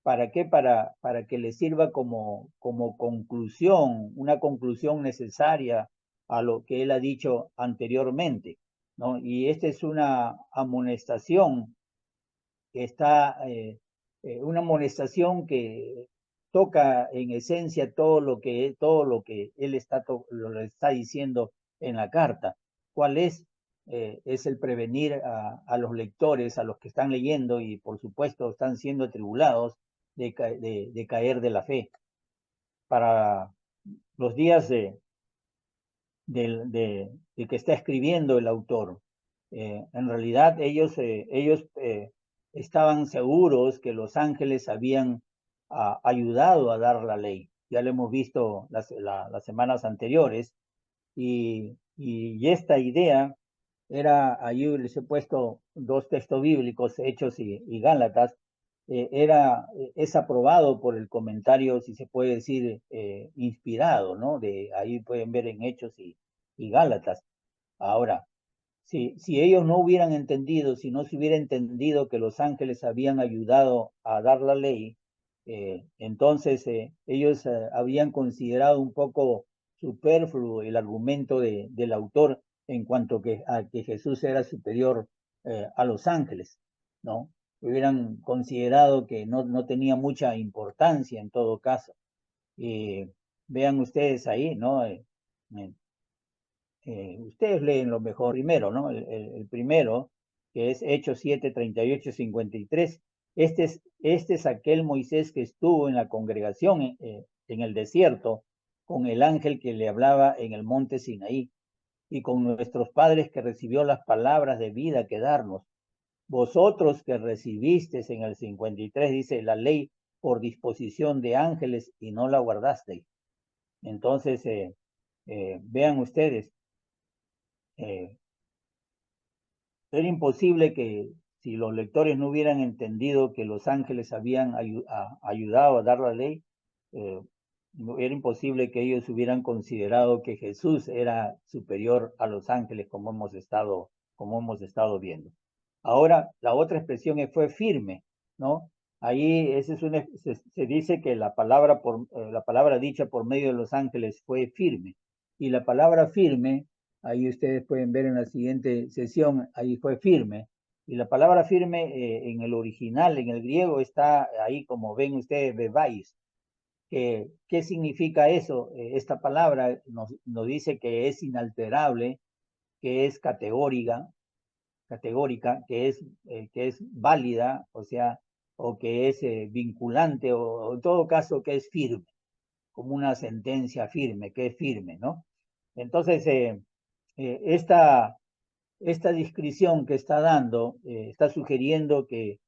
¿Para qué? Para que le sirva como conclusión, una conclusión necesaria a lo que él ha dicho anteriormente, ¿no? Y esta es una amonestación una amonestación que toca en esencia todo lo que él lo está diciendo en la carta. ¿Cuál es? Es el prevenir a los lectores, a los que están leyendo y por supuesto están siendo atribulados de caer de la fe. Para los días de que está escribiendo el autor, en realidad ellos estaban seguros que los ángeles habían ayudado a dar la ley. Ya lo hemos visto las semanas anteriores, y esta idea era, ahí les he puesto dos textos bíblicos, Hechos y Gálatas. Es aprobado por el comentario, si se puede decir, inspirado, ¿no? Ahí pueden ver en Hechos y Gálatas. Ahora, si ellos no hubieran entendido, si no se hubiera entendido que los ángeles habían ayudado a dar la ley, entonces ellos habían considerado un poco superfluo el argumento del autor en cuanto a que Jesús era superior a los ángeles, ¿no? Hubieran considerado que no tenía mucha importancia en todo caso. Vean ustedes ahí, ¿no? Ustedes leen lo mejor primero, ¿no? El primero, que es Hechos 7, 38, 53. Este es aquel Moisés que estuvo en la congregación en el desierto con el ángel que le hablaba en el monte Sinaí, y con nuestros padres, que recibió las palabras de vida que darnos. Vosotros que recibisteis, en el 53 dice, la ley por disposición de ángeles y no la guardasteis. Entonces, vean ustedes, era imposible que, si los lectores no hubieran entendido que los ángeles habían ayudado a dar la ley, era imposible que ellos hubieran considerado que Jesús era superior a los ángeles, como hemos estado viendo. Ahora, la otra expresión fue firme, ¿no? Ahí se dice que la palabra dicha por medio de los ángeles fue firme. Y la palabra firme, ahí ustedes pueden ver en la siguiente sesión, ahí fue firme. Y la palabra firme en el original, en el griego, está ahí, como ven ustedes, bebais. ¿Qué significa eso? Esta palabra nos dice que es inalterable, que es categórica, que es válida, o sea, o que es vinculante, o en todo caso que es firme, como una sentencia firme, que es firme, ¿no? Entonces, esta descripción que está dando, está sugiriendo que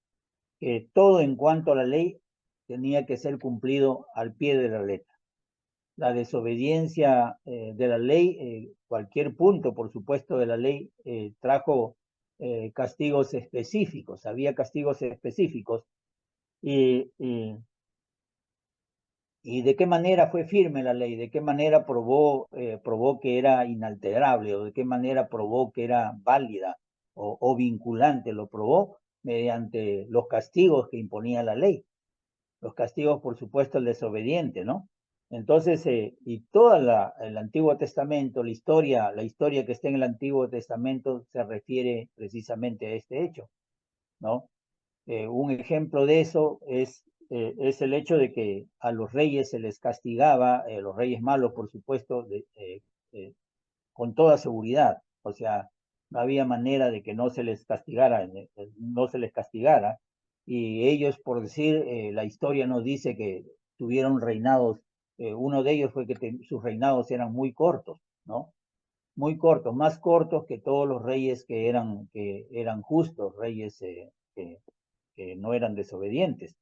todo en cuanto a la ley tenía que ser cumplido al pie de la letra. La desobediencia de la ley, cualquier punto, por supuesto, de la ley, trajo castigos específicos, había castigos específicos. Y, y, ¿Y de qué manera fue firme la ley? ¿De qué manera probó que era inalterable? ¿O de qué manera probó que era válida o vinculante? Lo probó mediante los castigos que imponía la ley. Los castigos, por supuesto, el desobediente, ¿no? Entonces, y todo el Antiguo Testamento, la historia que está en el Antiguo Testamento se refiere precisamente a este hecho, ¿no? Un ejemplo de eso es el hecho de que a los reyes se les castigaba, los reyes malos, por supuesto, con toda seguridad. O sea, no había manera de que no se les castigara, y ellos, por decir, la historia nos dice que tuvieron reinados, uno de ellos fue que sus reinados eran muy cortos, ¿no? Muy cortos, más cortos que todos los reyes que eran justos, reyes que no eran desobedientes.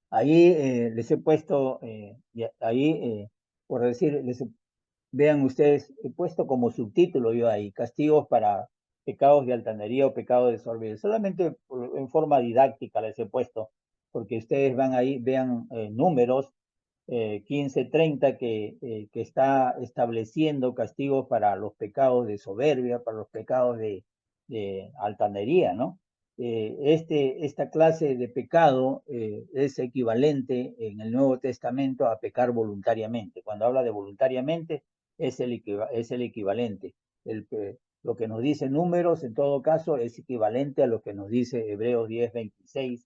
Ahí les he puesto, por decir, vean ustedes, he puesto como subtítulo yo ahí, castigos para pecados de altanería o pecados de desobediencia. Solamente en forma didáctica les he puesto, porque ustedes van ahí, vean números 15:30 que está estableciendo castigos para los pecados de soberbia, para los pecados de altanería, ¿no? Esta clase de pecado es equivalente en el Nuevo Testamento a pecar voluntariamente. Cuando habla de voluntariamente, es el equivalente. Lo que nos dice Números, en todo caso, es equivalente a lo que nos dice Hebreos 10:26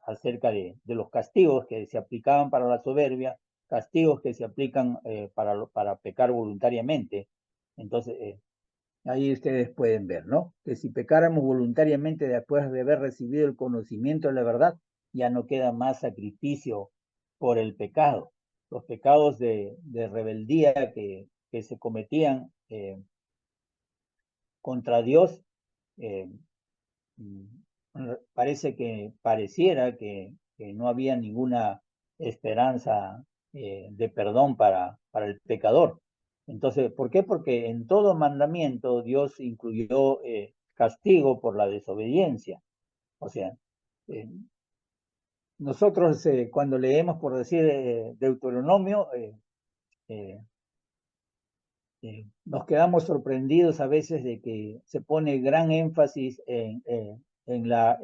acerca de los castigos que se aplicaban para la soberbia, castigos que se aplican para pecar voluntariamente. Entonces, ahí ustedes pueden ver, ¿no? Que si pecáramos voluntariamente después de haber recibido el conocimiento de la verdad, ya no queda más sacrificio por el pecado. Los pecados de rebeldía que se cometían contra Dios, eh, pareciera que no había ninguna esperanza de perdón para el pecador. Entonces, ¿por qué? Porque en todo mandamiento Dios incluyó castigo por la desobediencia. O sea, eh, nosotros cuando leemos, por decir, Deuteronomio, nos quedamos sorprendidos a veces de que se pone gran énfasis en la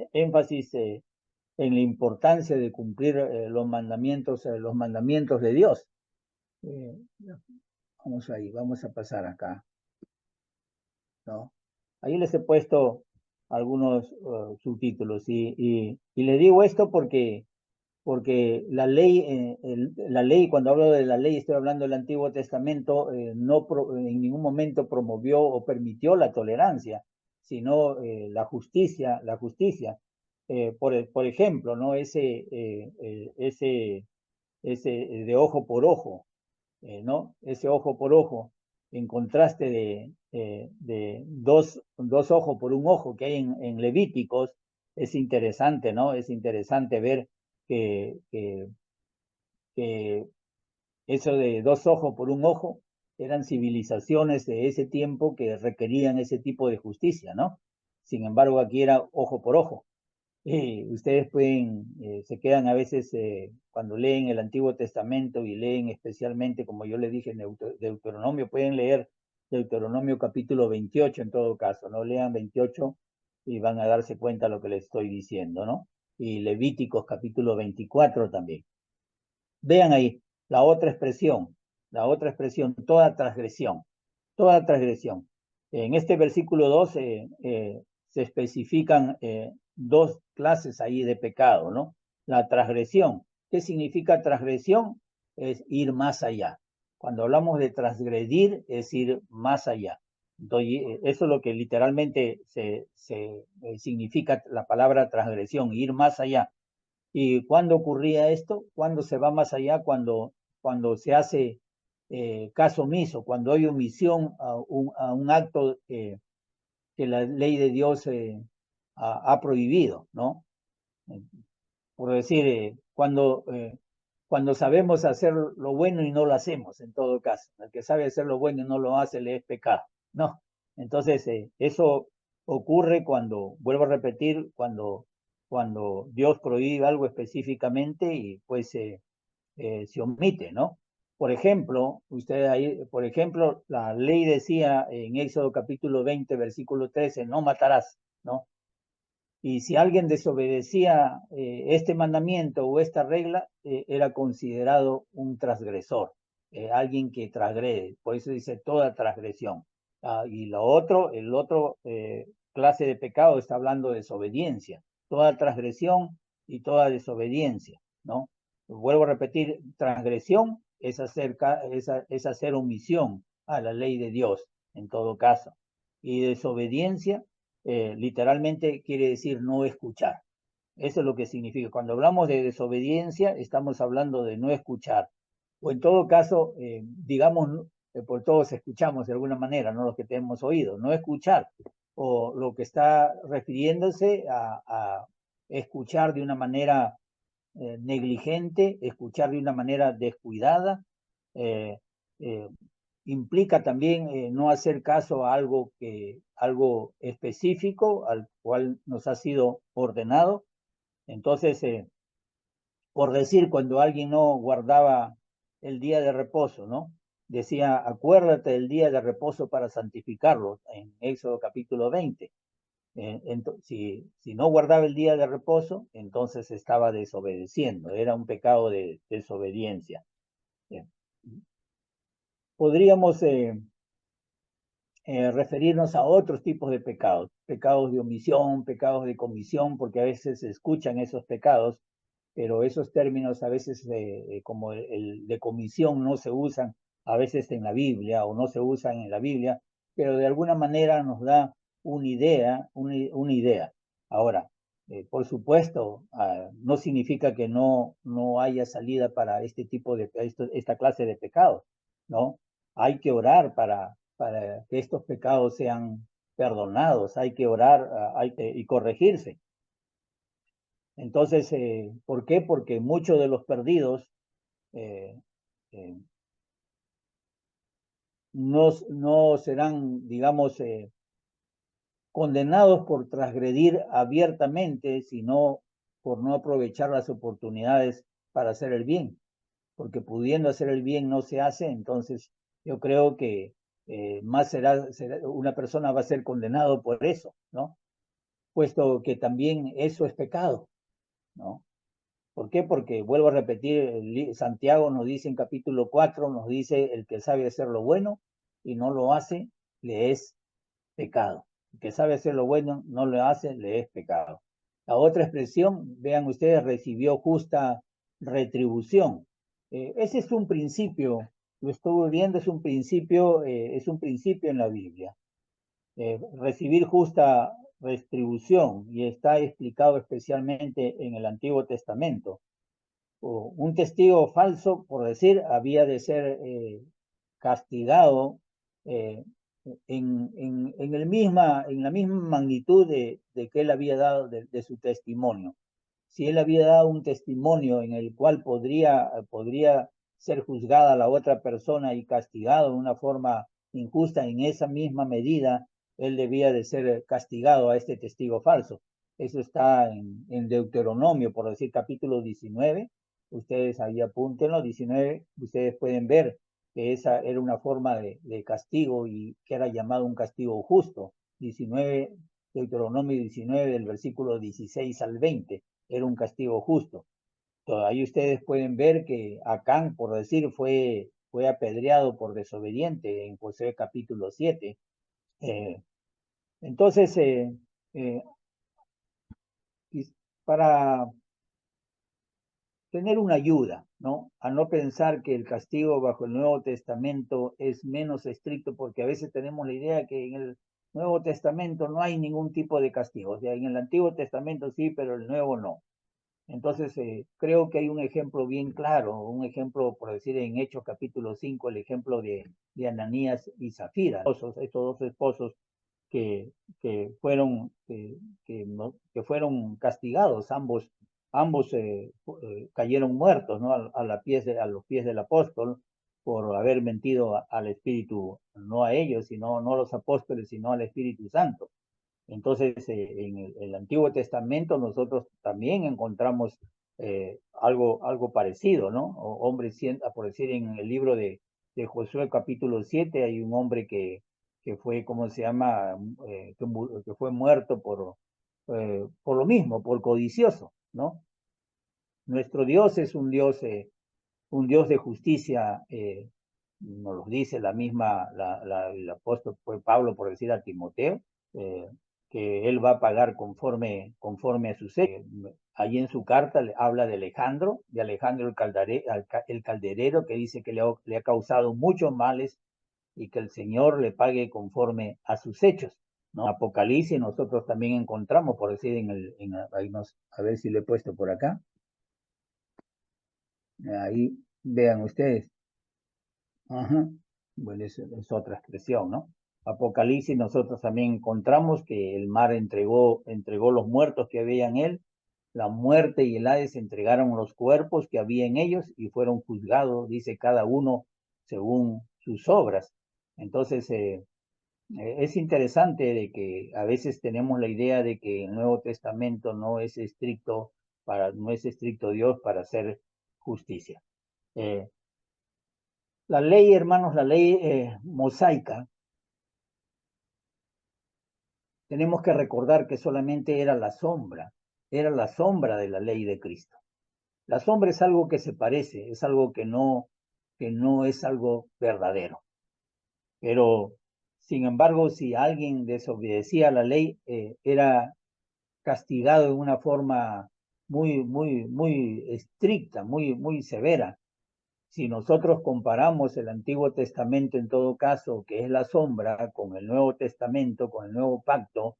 importancia de cumplir los mandamientos de Dios. Vamos a pasar acá, ¿no? Ahí les he puesto algunos subtítulos y le digo esto porque la ley, cuando hablo de la ley, estoy hablando del Antiguo Testamento, en ningún momento promovió o permitió la tolerancia, sino la justicia. Por ejemplo, ¿no? Ese de ojo por ojo, ¿no? Ese ojo por ojo, en contraste de dos ojos por un ojo que hay en Levíticos, es interesante, ¿no? Es interesante ver que eso de dos ojos por un ojo eran civilizaciones de ese tiempo que requerían ese tipo de justicia, ¿no? Sin embargo, aquí era ojo por ojo. Ustedes pueden, se quedan a veces cuando leen el Antiguo Testamento y leen especialmente, como yo les dije, Deuteronomio, pueden leer Deuteronomio capítulo 28 en todo caso, ¿no? Lean 28 y van a darse cuenta de lo que les estoy diciendo, ¿no? Y Levíticos capítulo 24 también. Vean ahí la otra expresión, toda transgresión, toda transgresión. En este versículo 12 se especifican dos clases ahí de pecado, ¿no? La transgresión. ¿Qué significa transgresión? Es ir más allá. Cuando hablamos de transgredir, es ir más allá. Entonces, eso es lo que literalmente significa la palabra transgresión, ir más allá. ¿Y cuándo ocurría esto? Cuando se va más allá, cuando se hace caso omiso, cuando hay omisión a un acto que la ley de Dios ha prohibido, ¿no? Por decir, cuando sabemos hacer lo bueno y no lo hacemos, en todo caso. El que sabe hacer lo bueno y no lo hace, le es pecado, ¿no? Entonces, eso ocurre cuando, vuelvo a repetir, cuando Dios prohíbe algo específicamente y pues se omite, ¿no? Por ejemplo, ustedes ahí, por ejemplo, la ley decía en Éxodo capítulo 20, versículo 13, no matarás, ¿no? Y si alguien desobedecía este mandamiento o esta regla, era considerado un transgresor, alguien que transgrede. Por eso dice toda transgresión. Y el otro clase de pecado está hablando de desobediencia. Toda transgresión y toda desobediencia, ¿no? Vuelvo a repetir, transgresión es hacer omisión a la ley de Dios, en todo caso. Y desobediencia literalmente quiere decir no escuchar. Eso es lo que significa. Cuando hablamos de desobediencia, estamos hablando de no escuchar. O en todo caso, digamos, por todos escuchamos de alguna manera, no los que tenemos oído, no escuchar. O lo que está refiriéndose a escuchar de una manera negligente, escuchar de una manera descuidada, eh, eh, implica también no hacer caso a algo específico al cual nos ha sido ordenado. Entonces, por decir, cuando alguien no guardaba el día de reposo, ¿no? Decía, acuérdate del día de reposo para santificarlo, en Éxodo capítulo 20. Si no guardaba el día de reposo, entonces estaba desobedeciendo, era un pecado de desobediencia. Podríamos referirnos a otros tipos de pecados, pecados de omisión, pecados de comisión, porque a veces se escuchan esos pecados, pero esos términos a veces como el de comisión no se usan a veces en la Biblia o no se usan en la Biblia, pero de alguna manera nos da una idea. Ahora, por supuesto, no significa que no haya salida para este tipo de, esta clase de pecados, ¿no? Hay que orar para que estos pecados sean perdonados, hay que orar y corregirse. Entonces, ¿por qué? Porque muchos de los perdidos eh, eh, no serán, digamos, condenados por transgredir abiertamente, sino por no aprovechar las oportunidades para hacer el bien, porque pudiendo hacer el bien no se hace, entonces yo creo que más una persona va a ser condenado por eso, ¿no? Puesto que también eso es pecado, ¿no? ¿Por qué? Porque vuelvo a repetir, Santiago nos dice en capítulo 4, nos dice, el que sabe hacer lo bueno y no lo hace, le es pecado. El que sabe hacer lo bueno, no lo hace, le es pecado. La otra expresión, vean ustedes, recibió justa retribución. Ese es un principio, lo estuve viendo, es un principio en la Biblia. Recibir justa retribución y está explicado especialmente en el Antiguo Testamento. Un testigo falso, por decir, había de ser castigado eh, en la misma magnitud de que él había dado de su testimonio. Si él había dado un testimonio en el cual podría ser juzgada la otra persona y castigado de una forma injusta, en esa misma medida él debía de ser castigado a este testigo falso. Eso está en Deuteronomio, por decir capítulo 19. Ustedes ahí apúntenlo, 19, ustedes pueden ver que esa era una forma de castigo y que era llamado un castigo justo. 19, Deuteronomio 19, del versículo 16 al 20, era un castigo justo. Ahí ustedes pueden ver que Acán, por decir, fue apedreado por desobediente en Josué capítulo 7. Entonces, para tener una ayuda, ¿no? A no pensar que el castigo bajo el Nuevo Testamento es menos estricto, porque a veces tenemos la idea que en el Nuevo Testamento no hay ningún tipo de castigo. O sea, en el Antiguo Testamento sí, pero el Nuevo no. Entonces, creo que hay un ejemplo bien claro, un ejemplo, por decir, en Hechos capítulo 5, el ejemplo de Ananías y Zafira, estos dos esposos que, que fueron, que fueron castigados, ambos cayeron muertos, ¿no? A los pies del apóstol por haber mentido al Espíritu, no a ellos, sino no a los apóstoles, sino al Espíritu Santo. Entonces, en el Antiguo Testamento nosotros también encontramos algo parecido, ¿no? Hombres, por decir, en el libro de Josué capítulo 7 hay un hombre que fue, ¿cómo se llama? Que fue muerto por lo mismo, por codicioso, ¿no? Nuestro Dios es un Dios de justicia, nos lo dice el apóstol fue Pablo, por decir a Timoteo, que él va a pagar conforme a sus hechos. Allí en su carta habla de Alejandro el calderero, que dice que le ha causado muchos males y que el Señor le pague conforme a sus hechos, ¿no? Apocalipsis nosotros también encontramos, por decir, a ver si lo he puesto por acá, ahí vean ustedes. Ajá. Bueno, es otra expresión, ¿no? Apocalipsis nosotros también encontramos que el mar entregó los muertos que había en él, la muerte y el Hades entregaron los cuerpos que había en ellos y fueron juzgados, dice cada uno según sus obras. Entonces, es interesante de que a veces tenemos la idea de que el Nuevo Testamento no es estricto Dios para hacer justicia. La ley, hermanos, la ley mosaica, tenemos que recordar que solamente era la sombra de la ley de Cristo. La sombra es algo que se parece, es algo que no es algo verdadero. Pero, sin embargo, si alguien desobedecía la ley, era castigado de una forma muy estricta, muy severa. Si nosotros comparamos el Antiguo Testamento en todo caso, que es la sombra, con el Nuevo Testamento, con el Nuevo Pacto,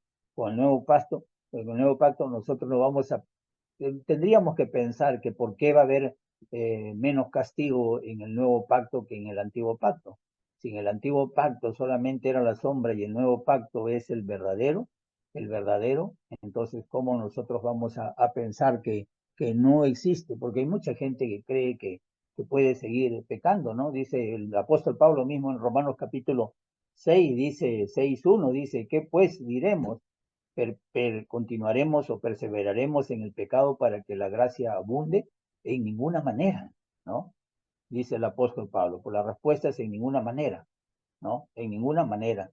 nosotros no vamos a, tendríamos que pensar que por qué va a haber menos castigo en el Nuevo Pacto que en el Antiguo Pacto. Si en el Antiguo Pacto solamente era la sombra y el Nuevo Pacto es el verdadero, entonces ¿cómo nosotros vamos a pensar que no existe? Porque hay mucha gente que cree que puede seguir pecando, ¿no? Dice el apóstol Pablo mismo en Romanos capítulo 6, dice 6:1, dice, ¿qué pues diremos? ¿Continuaremos o perseveraremos en el pecado para que la gracia abunde? En ninguna manera, ¿no? Dice el apóstol Pablo. Por la respuesta es en ninguna manera, ¿no? En ninguna manera.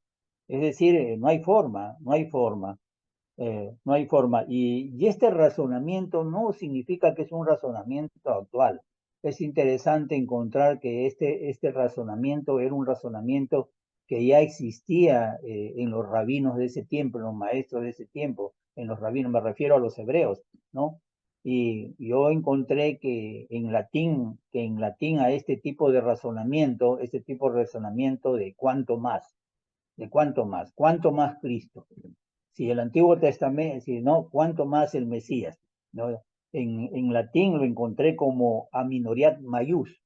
Es decir, no hay forma, no hay forma. No hay forma. Y este razonamiento no significa que es un razonamiento actual. Es interesante encontrar que este razonamiento era un razonamiento que ya existía en los rabinos de ese tiempo, en los maestros de ese tiempo, en los rabinos, me refiero a los hebreos, ¿no? Y yo encontré que en latín a este tipo de razonamiento de cuánto más Cristo. Si el Antiguo Testamento, si no, cuánto más el Mesías, ¿no? En latín lo encontré como aminorat maius,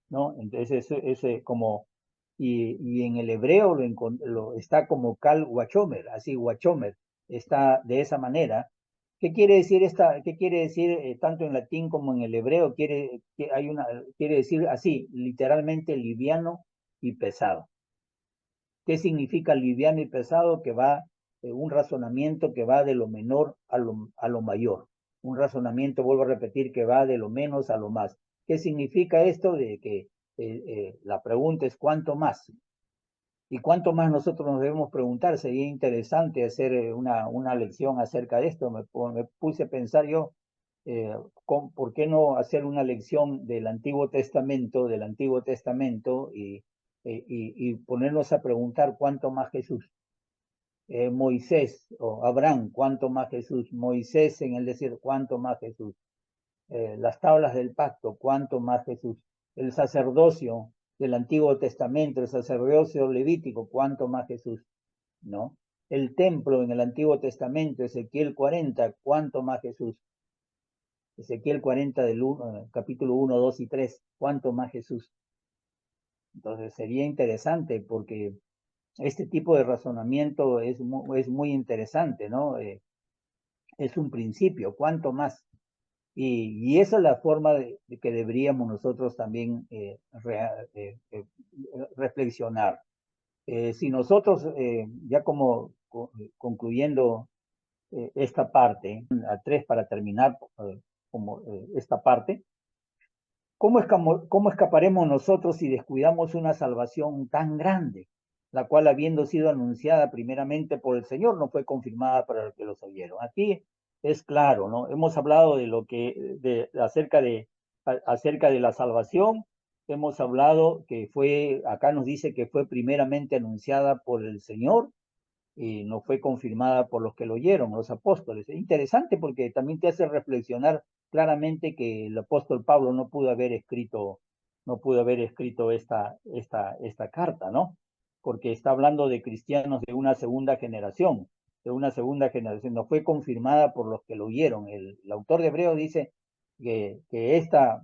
¿no? Entonces eso es como, y en el hebreo está como cal guachomer, así guachomer, está de esa manera, ¿Qué quiere decir qué quiere decir tanto en latín como en el hebreo? Quiere decir así, literalmente liviano y pesado. ¿Qué significa liviano y pesado? Que va, un razonamiento que va de lo menor a lo mayor. Un razonamiento, vuelvo a repetir, que va de lo menos a lo más. ¿Qué significa esto? De que la pregunta es ¿cuánto más? ¿Y cuánto más nosotros nos debemos preguntar? Sería interesante hacer una lección acerca de esto. Me puse a pensar yo, ¿por qué no hacer una lección del Antiguo Testamento, y ponernos a preguntar cuánto más Jesús? Moisés o Abraham, cuánto más Jesús. Moisés en el desierto, cuánto más Jesús. Las tablas del pacto, cuánto más Jesús. El sacerdocio del Antiguo Testamento, el sacerdocio levítico, cuánto más Jesús, ¿no? El templo en el Antiguo Testamento, Ezequiel 40, cuánto más Jesús. Ezequiel 40 capítulo 1, 2 y 3, cuánto más Jesús. Entonces sería interesante porque este tipo de razonamiento es muy interesante, ¿no? Es un principio, cuánto más. Y esa es la forma de que deberíamos nosotros también reflexionar. Si nosotros, ya como concluyendo esta parte, a 3 para terminar esta parte, ¿cómo escaparemos nosotros si descuidamos una salvación tan grande, la cual habiendo sido anunciada primeramente por el Señor, no fue confirmada para los que los oyeron? Aquí es claro, ¿no? Hemos hablado de acerca de la salvación, hemos hablado acá nos dice que fue primeramente anunciada por el Señor y no fue confirmada por los que lo oyeron, los apóstoles. Es interesante porque también te hace reflexionar claramente que el apóstol Pablo no pudo haber escrito esta carta, ¿no? Porque está hablando de cristianos de una segunda generación, no fue confirmada por los que lo oyeron. El autor de Hebreos dice que esta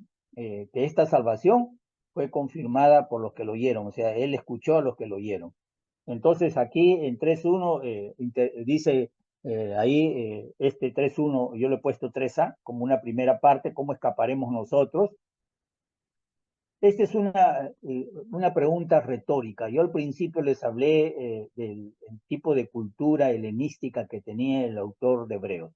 salvación fue confirmada por los que lo oyeron, o sea, él escuchó a los que lo oyeron. Entonces aquí en 3.1 dice ahí este 3.1, yo le he puesto 3a como una primera parte, ¿cómo escaparemos nosotros? Esta es una pregunta retórica. Yo al principio les hablé del tipo de cultura helenística que tenía el autor de Hebreos.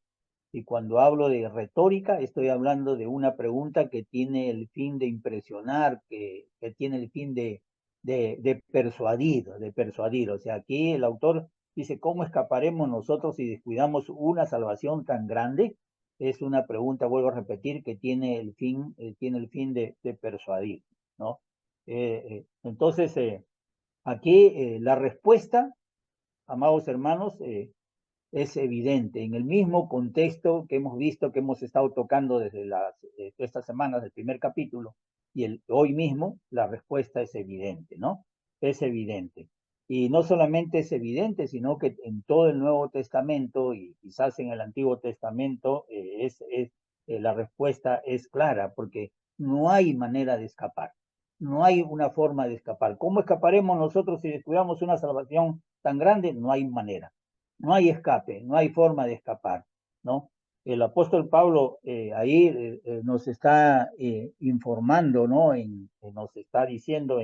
Y cuando hablo de retórica, estoy hablando de una pregunta que tiene el fin de impresionar, que tiene el fin de persuadir. O sea, aquí el autor dice, ¿cómo escaparemos nosotros si descuidamos una salvación tan grande? Es una pregunta, vuelvo a repetir, que tiene el fin de persuadir, ¿no? Entonces, aquí la respuesta, amados hermanos, es evidente. En el mismo contexto que hemos visto, que hemos estado tocando desde estas semanas del primer capítulo, y hoy mismo, la respuesta es evidente, ¿no? Es evidente. Y no solamente es evidente, sino que en todo el Nuevo Testamento y quizás en el Antiguo Testamento, la respuesta es clara, porque no hay manera de escapar. No hay una forma de escapar. ¿Cómo escaparemos nosotros si descuidamos una salvación tan grande? No hay manera. No hay escape, no hay forma de escapar, ¿no? El apóstol Pablo ahí nos está informando, ¿no? Nos está diciendo,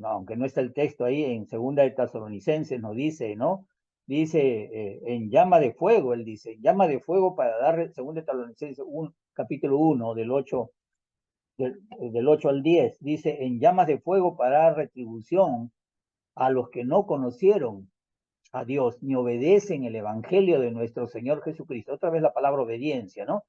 no, aunque no está el texto ahí, en Segunda de Tesalonicenses nos dice, ¿no? Dice, en llama de fuego, él dice, llama de fuego para dar, Segunda de Tesalonicenses capítulo 1, del 8 al 10, dice, en llamas de fuego para dar retribución a los que no conocieron a Dios ni obedecen el evangelio de nuestro Señor Jesucristo. Otra vez la palabra obediencia, ¿no?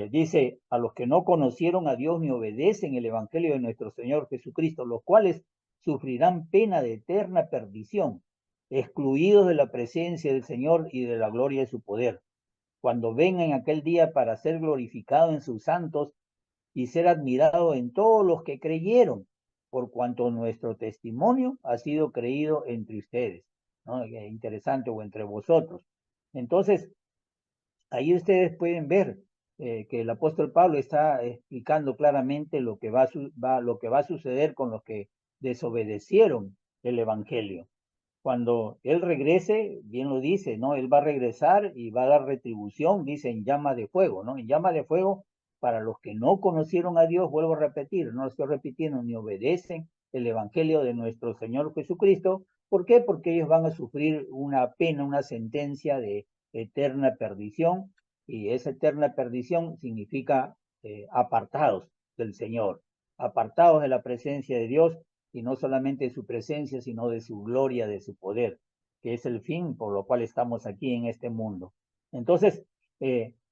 Dice, a los que no conocieron a Dios ni obedecen el evangelio de nuestro Señor Jesucristo, los cuales sufrirán pena de eterna perdición, excluidos de la presencia del Señor y de la gloria de su poder, cuando venga en aquel día para ser glorificado en sus santos y ser admirado en todos los que creyeron, por cuanto nuestro testimonio ha sido creído entre ustedes, ¿no? Interesante, o entre vosotros. Entonces, ahí ustedes pueden ver que el apóstol Pablo está explicando claramente lo que va a suceder con los que desobedecieron el evangelio. cuando Él regrese, bien lo dice, ¿no? Él va a regresar y va a dar retribución, dice, en llama de fuego, ¿no? En llama de fuego para los que no conocieron a Dios, vuelvo a repetir, no lo estoy repitiendo, ni obedecen el Evangelio de nuestro Señor Jesucristo. ¿Por qué? Porque ellos van a sufrir una pena, una sentencia de eterna perdición, y esa eterna perdición significa apartados del Señor, apartados de la presencia de Dios, y no solamente de su presencia, sino de su gloria, de su poder, que es el fin por lo cual estamos aquí en este mundo. Entonces,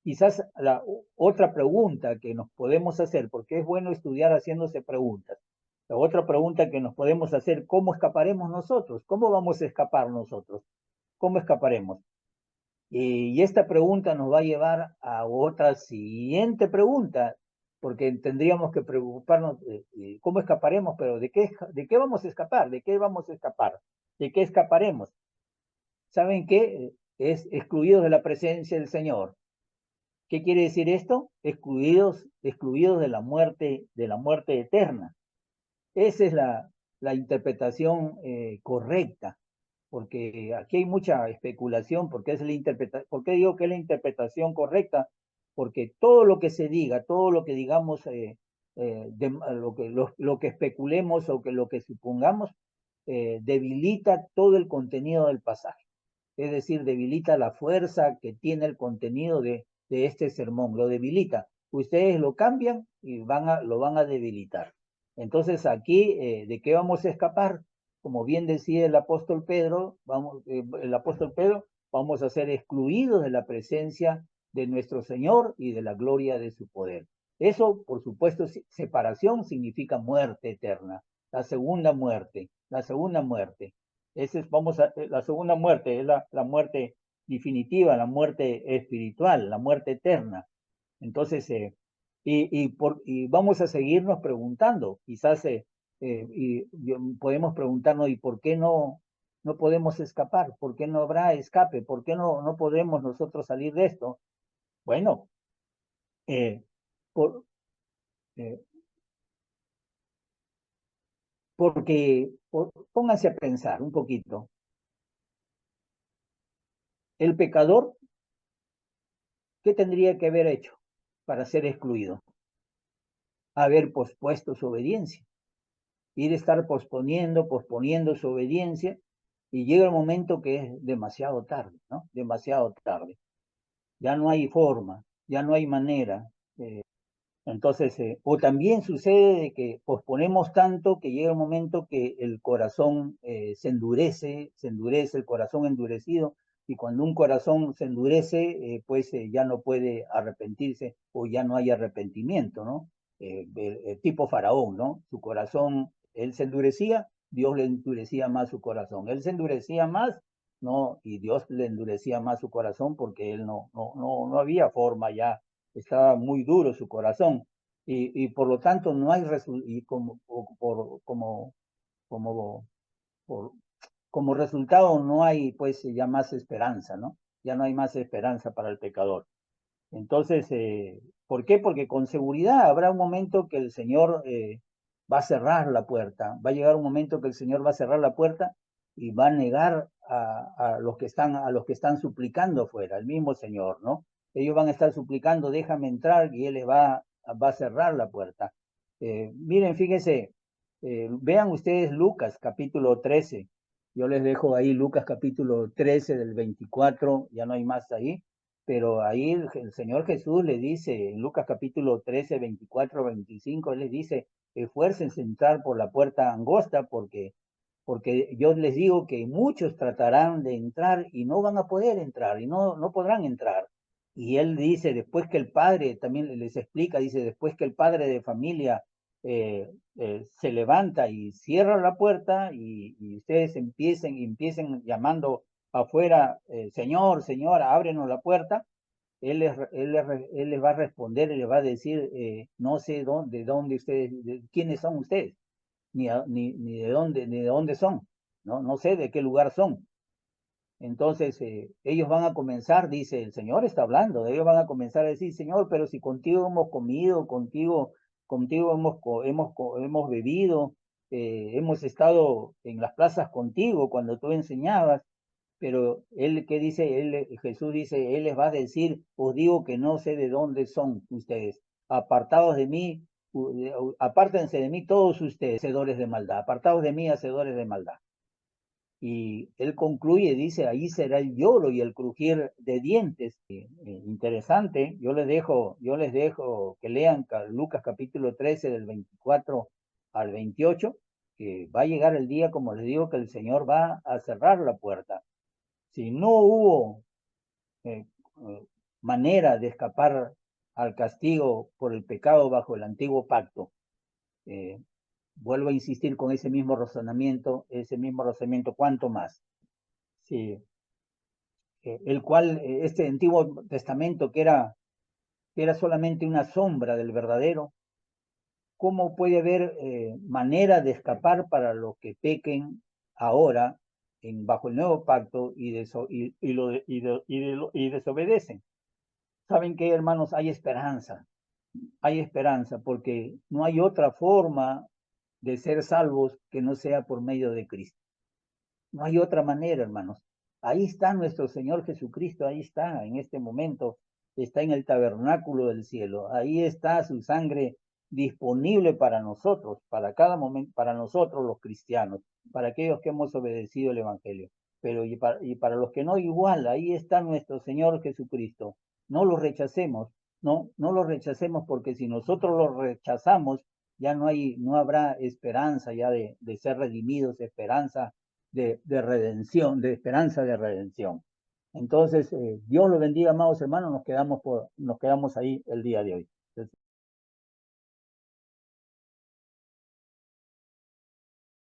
quizás la otra pregunta que nos podemos hacer, porque es bueno estudiar haciéndose preguntas, la otra pregunta que nos podemos hacer, ¿cómo escaparemos nosotros? ¿Cómo vamos a escapar nosotros? ¿Cómo escaparemos? Y esta pregunta nos va a llevar a otra siguiente pregunta, porque tendríamos que preocuparnos de cómo escaparemos, pero de qué vamos a escapar? ¿De qué vamos a escapar? ¿De qué escaparemos? ¿Saben qué? Es excluidos de la presencia del Señor. ¿Qué quiere decir esto? Excluidos de la muerte eterna. Esa es la interpretación correcta, porque aquí hay mucha especulación, porque es ¿por qué digo que es la interpretación correcta? Porque todo lo que se diga, todo lo que digamos, lo que especulemos o que lo que supongamos, debilita todo el contenido del pasaje. Es decir, debilita la fuerza que tiene el contenido de este sermón, lo debilita. Ustedes lo cambian y lo van a debilitar. Entonces aquí, ¿de qué vamos a escapar? Como bien decía el apóstol Pedro, vamos a ser excluidos de la presencia de nuestro Señor y de la gloria de su poder. Eso, por supuesto, separación significa muerte eterna, la segunda muerte, la segunda muerte. La segunda muerte es la muerte definitiva, la muerte espiritual, la muerte eterna. Entonces, y vamos a seguirnos preguntando, quizás podemos preguntarnos, ¿y por qué no podemos escapar? ¿Por qué no habrá escape? ¿Por qué no podemos nosotros salir de esto? Bueno, eh, por, eh, pónganse a pensar un poquito. El pecador, ¿qué tendría que haber hecho para ser excluido? Haber pospuesto su obediencia, ir a estar posponiendo su obediencia, y llega el momento que es demasiado tarde, ¿no? Demasiado tarde. Ya no hay forma, ya no hay manera. Entonces, o también sucede de que posponemos tanto que llega un momento que el corazón se endurece, el corazón endurecido, y cuando un corazón se endurece, pues ya no puede arrepentirse o ya no hay arrepentimiento, ¿no? El tipo faraón, ¿no? Su corazón, él se endurecía, Dios le endurecía más su corazón. Él se endurecía más, ¿no? Y Dios le endurecía más su corazón porque él no había forma ya, estaba muy duro su corazón, y por lo tanto no hay y como, por, como resultado no hay pues ya más esperanza, ¿no? Ya no hay más esperanza para el pecador. Entonces, ¿por qué? Porque con seguridad habrá un momento que el Señor va a cerrar la puerta, va a llegar un momento que el Señor va a cerrar la puerta y va a negar a los que están suplicando afuera, el mismo Señor, ¿no? Ellos van a estar suplicando, déjame entrar, y Él les va a cerrar la puerta. Miren, fíjense, vean ustedes Lucas capítulo 13. Yo les dejo ahí Lucas capítulo 13 del 24, ya no hay más ahí, pero ahí el Señor Jesús le dice, en Lucas capítulo 13, 24, 25, Él les dice, esfuércense en entrar por la puerta angosta, porque yo les digo que muchos tratarán de entrar y no van a poder entrar, y no podrán entrar. Y Él dice, después que el padre, también les explica, dice, después que el padre de familia se levanta y cierra la puerta, y ustedes empiecen llamando afuera, Señor, Señora, ábrenos la puerta, él les va a responder y les va a decir, no sé dónde ustedes, quiénes son ustedes, ni de dónde son, no sé de qué lugar son. Entonces, ellos van a comenzar, dice, el Señor está hablando, ellos van a comenzar a decir, Señor, pero si contigo hemos comido, contigo hemos bebido, hemos estado en las plazas contigo cuando tú enseñabas, pero él, ¿qué dice? Jesús dice, él les va a decir, os digo que no sé de dónde son ustedes, apartados de mí, apártense de mí todos ustedes, hacedores de maldad, apartados de mí, hacedores de maldad. Y él concluye, dice, ahí será el lloro y el crujir de dientes. Interesante, yo les dejo que lean Lucas capítulo 13 del 24 al 28, que va a llegar el día, como les digo, que el Señor va a cerrar la puerta. Si no hubo eh, eh, manera de escapar al castigo por el pecado bajo el antiguo pacto, eh, vuelvo a insistir con ese mismo razonamiento, ¿cuánto más? Sí, el cual, este Antiguo Testamento que era solamente una sombra del verdadero, ¿cómo puede haber manera de escapar para los que pequen ahora bajo el nuevo pacto y desobedecen? ¿Saben qué, hermanos? Hay esperanza, porque no hay otra forma de ser salvos que no sea por medio de Cristo. No hay otra manera, hermanos. Ahí está nuestro Señor Jesucristo, ahí está en este momento, está en el tabernáculo del cielo, ahí está su sangre disponible para nosotros, para cada momento, para nosotros los cristianos, para aquellos que hemos obedecido el Evangelio. Pero y para los que no, igual, ahí está nuestro Señor Jesucristo. No lo rechacemos, no lo rechacemos, porque si nosotros lo rechazamos, ya no habrá esperanza ya de ser redimidos, esperanza de redención, de esperanza de redención. Entonces, Dios lo bendiga, amados hermanos, nos quedamos ahí el día de hoy.